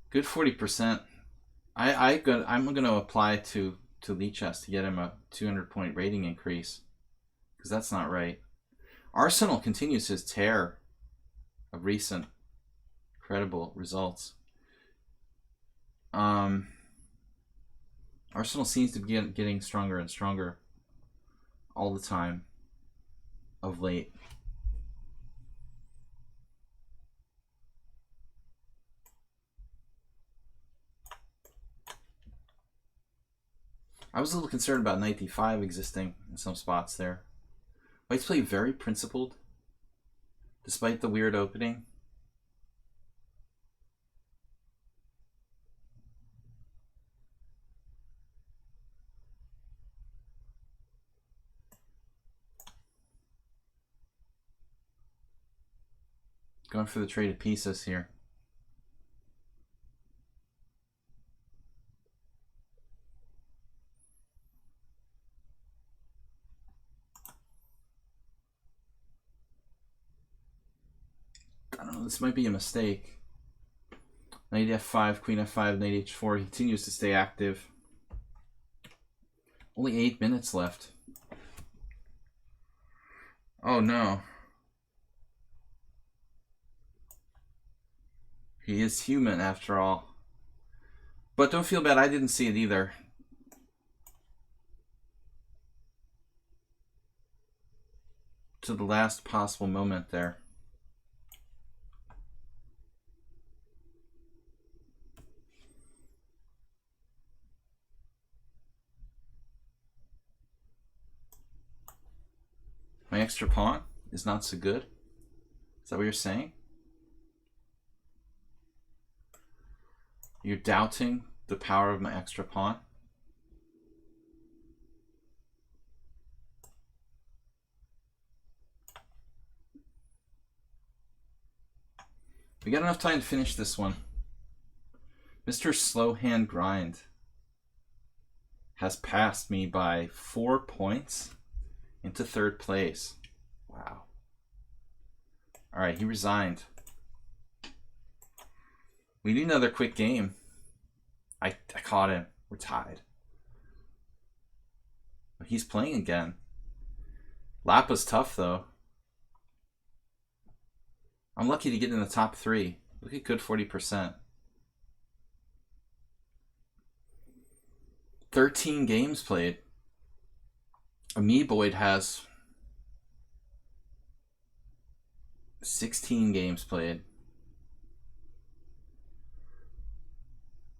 Good 40%. I'm gonna apply to lichess to get him a 200-point rating increase, because that's not right. Arsenal continues his tear of recent credible results. Arsenal seems to be getting stronger and stronger all the time of late. I was a little concerned about knight d5 existing in some spots there. White's played very principled, despite the weird opening. Going for the trade of pieces here. I don't know, this might be a mistake. Knight f5, queen f5, knight h4. He continues to stay active. Only 8 minutes left. Oh no. He is human after all. But don't feel bad, I didn't see it either. To the last possible moment there. My extra pawn is not so good? Is that what you're saying? You're doubting the power of my extra pawn? We got enough time to finish this one. Mr. Slow Hand Grind has passed me by 4 points into third place. Wow. Alright, he resigned. We need another quick game. I caught him. We're tied. But he's playing again. Lapa's tough though. I'm lucky to get in the top 3. Look at good 40%. 13 games played. Amoeboid has 16 games played.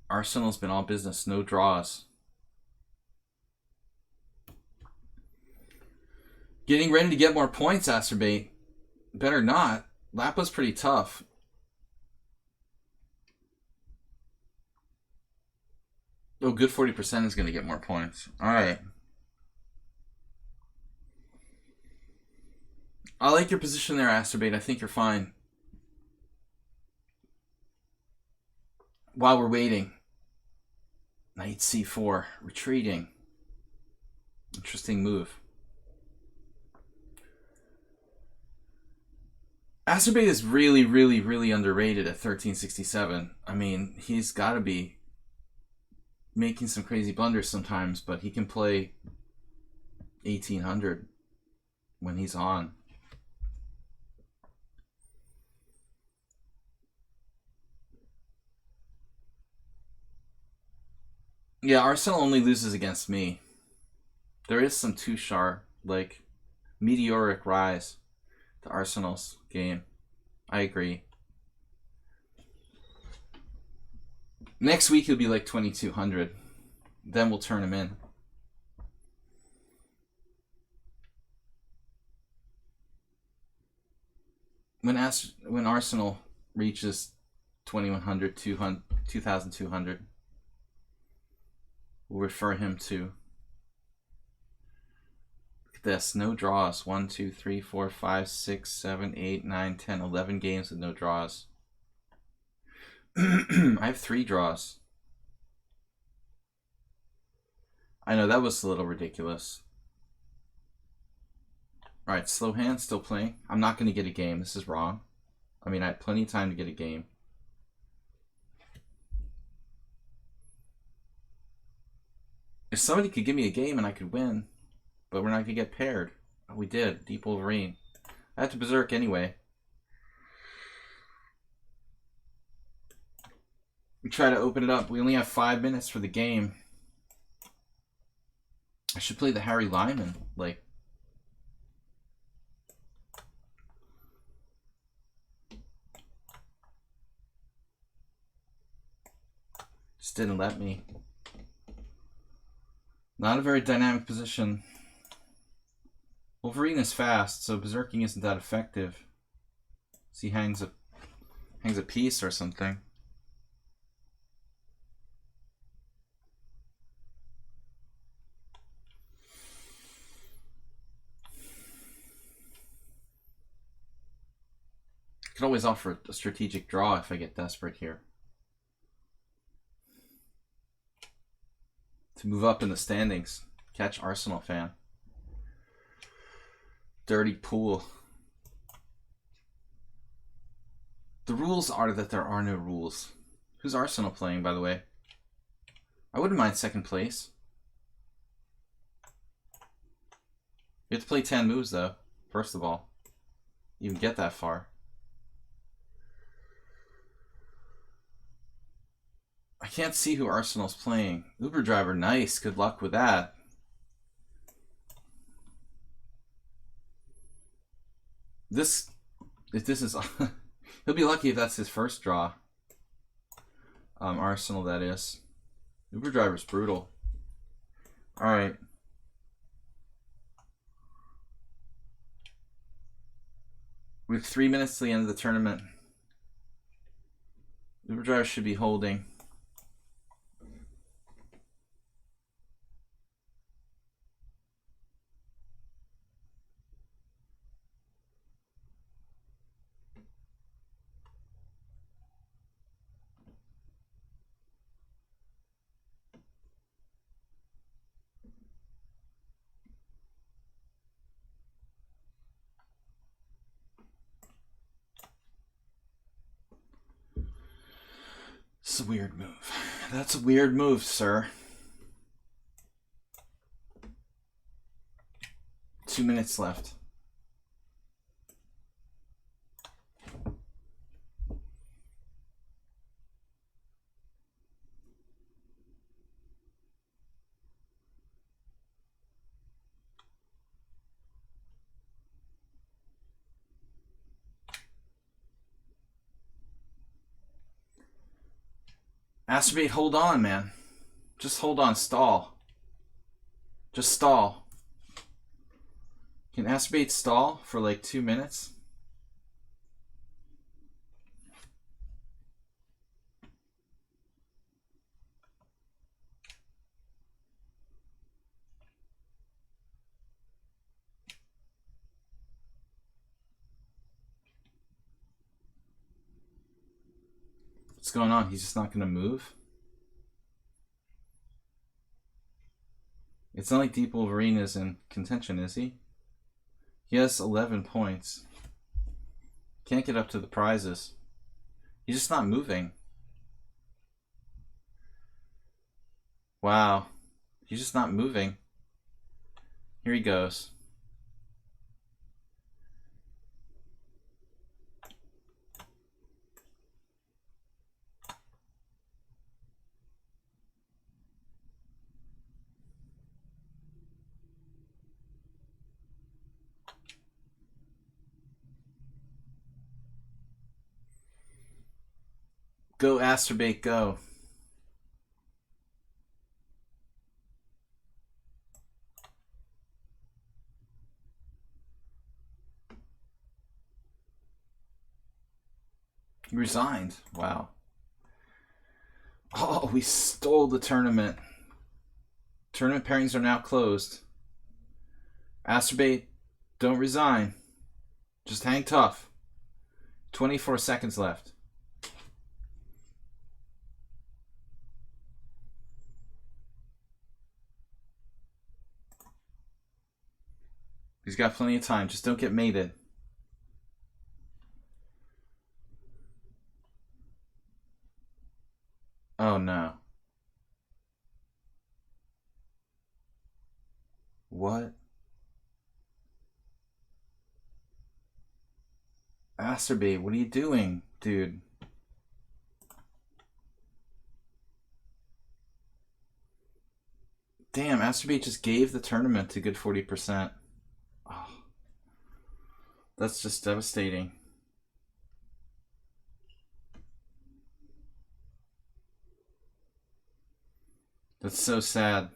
Arsenal's been all business, no draws. Getting ready to get more points, Aster Bay. Better not. Lap was pretty tough. Oh, good 40% is going to get more points. All right. I like your position there, Aster Bay. I think you're fine. While we're waiting, knight c4, retreating. Interesting move. Aster Bay is really, really, really underrated at 1367. I mean, he's got to be making some crazy blunders sometimes, but he can play 1800 when he's on. Yeah, Arsenal only loses against me. There is some Tushar, like, meteoric rise to Arsenal's game. I agree. Next week he'll be like 2200. Then we'll turn him in. When Arsenal reaches 2100, 2200, we'll refer him to. Look at this, no draws. 1, 2, 3, 4, 5, 6, 7, 8, 9, 10, 11 games with no draws. I have 3 draws. I know, that was a little ridiculous. Alright, slow hand, still playing. I'm not going to get a game. This is wrong. I mean, I had plenty of time to get a game. If somebody could give me a game and I could win, but we're not going to get paired. Oh, we did. Deep Wolverine. I had to berserk anyway. We try to open it up. We only have 5 minutes for the game. I should play the Harry Lyman. Like, just didn't let me. Not a very dynamic position. Wolverine is fast, so berserking isn't that effective. So he hangs a piece or something. I could always offer a strategic draw if I get desperate here. To move up in the standings. Catch Arsenal fan. Dirty pool. The rules are that there are no rules. Who's Arsenal playing, by the way? I wouldn't mind second place. You have to play 10 moves, though, first of all. You can get that far. I can't see who Arsenal's playing. Uber driver, nice. Good luck with that. If this is, he'll be lucky if that's his first draw. Arsenal, that is. Uber driver's brutal. All right. We have 3 minutes to the end of the tournament. Uber driver should be holding. It's a weird move. That's a weird move, sir. 2 minutes left. Aster Bay, hold on, man. Just hold on. Stall. Just stall. Can Aster Bay stall for like 2 minutes? What's going on? He's just not going to move? It's not like Deep Wolverine is in contention, is he? He has 11 points. Can't get up to the prizes. He's just not moving. Wow. He's just not moving. Here he goes. Go, Aster Bay, go. He resigned. Wow. Oh, we stole the tournament. Tournament pairings are now closed. Aster Bay, don't resign. Just hang tough. 24 seconds left. He's got plenty of time. Just don't get mated. Oh no. What? Aster Bay, what are you doing, dude? Damn, Aster Bay just gave the tournament to good 40%. Oh, that's just devastating. That's so sad.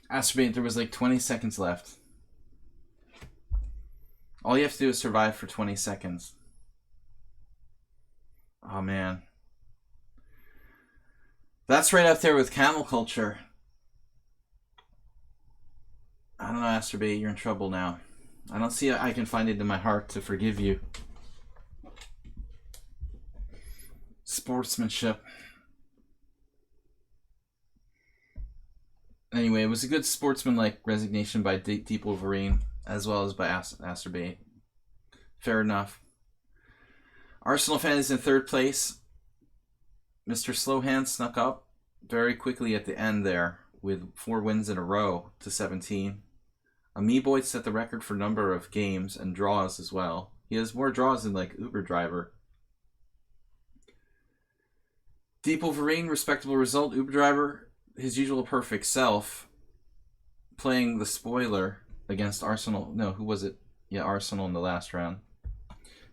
Aster Bay, there was like 20 seconds left. All you have to do is survive for 20 seconds. Oh man. That's right up there with camel culture. I don't know, Aster Bay, you're in trouble now. I don't see I can find it in my heart to forgive you. Sportsmanship. Anyway, it was a good sportsmanlike resignation by Deep Wolverine, as well as by Aster Bay. Fair enough. Arsenal fan is in third place. Mr. Slowhand snuck up very quickly at the end there with 4 wins in a row to 17. Boy set the record for number of games and draws as well. He has more draws than like Uber Driver. Deep Wolverine, respectable result. Uber Driver, his usual perfect self, playing the spoiler against Arsenal. No, who was it? Yeah, Arsenal in the last round.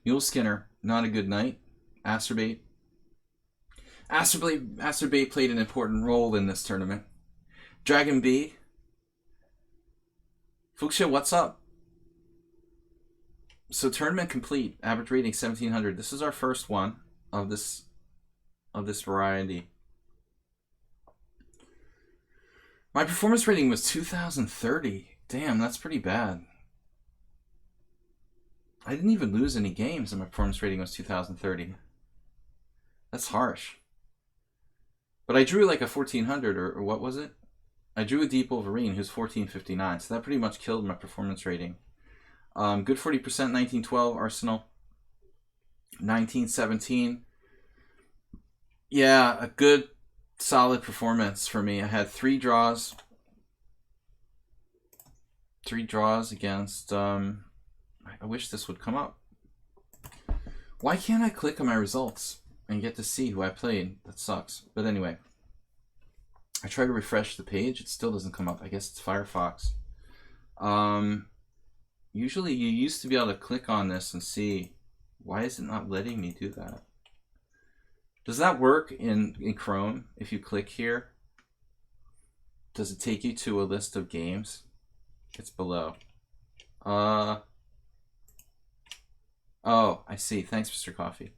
Mule Skinner, not a good night. Aster Bay played an important role in this tournament. Dragon B. Fuchsia, what's up? So tournament complete. Average rating 1700. This is our first one of this variety. My performance rating was 2030. Damn, that's pretty bad. I didn't even lose any games and my performance rating was 2030. That's harsh. But I drew like a 1400 or what was it? I drew a Deep Wolverine who's 1459, so that pretty much killed my performance rating. Good 40%, 1912, Arsenal. 1917. Yeah, a good solid performance for me. I had 3 draws. 3 draws against I wish this would come up. Why can't I click on my results and get to see who I played? That sucks. But anyway, I try to refresh the page. It still doesn't come up. I guess it's Firefox. Usually you used to be able to click on this and see Why is it not letting me do that? Does that work in Chrome? If you click here, does it take you to a list of games? It's below. Oh, I see. Thanks, Mr. Coffee.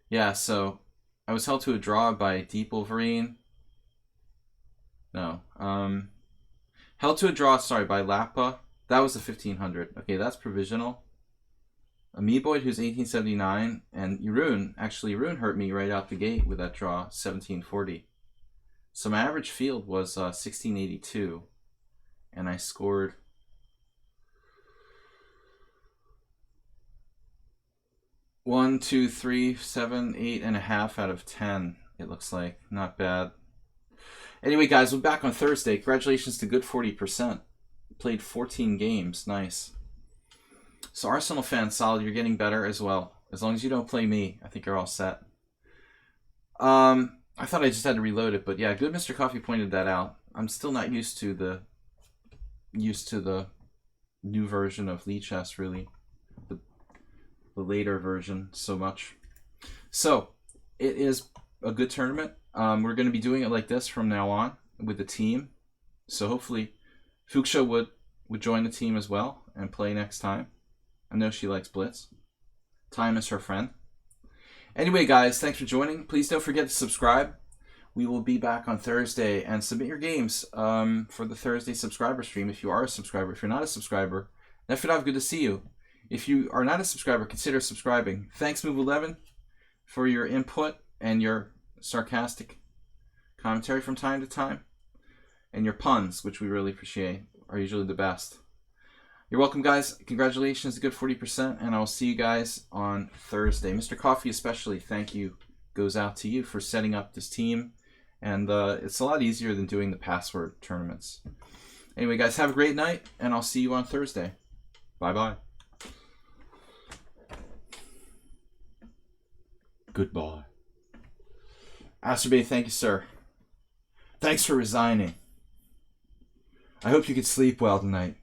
Yeah, so I was held to a draw by Deep Wolverine. No. Held to a draw, sorry, by Lappa. That was the 1500. Okay, that's provisional. Amoeboid, who's 1879, and Jeroen. Actually, Jeroen hurt me right out the gate with that draw, 1740. So my average field was 1682, and I scored 1, 2, 3, 7, 8.5 out of 10. It looks like not bad. Anyway, guys, we're back on Thursday. Congratulations to good 40%. Played 14 games. Nice. So Arsenal fans, solid. You're getting better as well. As long as you don't play me, I think you're all set. I thought I just had to reload it, but yeah, good. Mr. Coffee pointed that out. I'm still not used to the new version of lichess, really. The later version so much. So it is a good tournament. We're going to be doing it like this from now on with the team. So hopefully Fuchsia would join the team as well and play next time. I know she likes Blitz. Time is her friend. Anyway, guys, thanks for joining. Please don't forget to subscribe. We will be back on Thursday, and submit your games for the Thursday subscriber stream if you are a subscriber. If you're not a subscriber, Nefidov, good to see you. If you are not a subscriber, consider subscribing. Thanks, Move11, for your input and your sarcastic commentary from time to time. And your puns, which we really appreciate, are usually the best. You're welcome, guys. Congratulations, a good 40%, and I will see you guys on Thursday. Mr. Coffee especially, thank you goes out to you for setting up this team. And it's a lot easier than doing the password tournaments. Anyway, guys, have a great night, and I'll see you on Thursday. Bye-bye. Goodbye. Aster Bay, thank you, sir. Thanks for resigning. I hope you could sleep well tonight.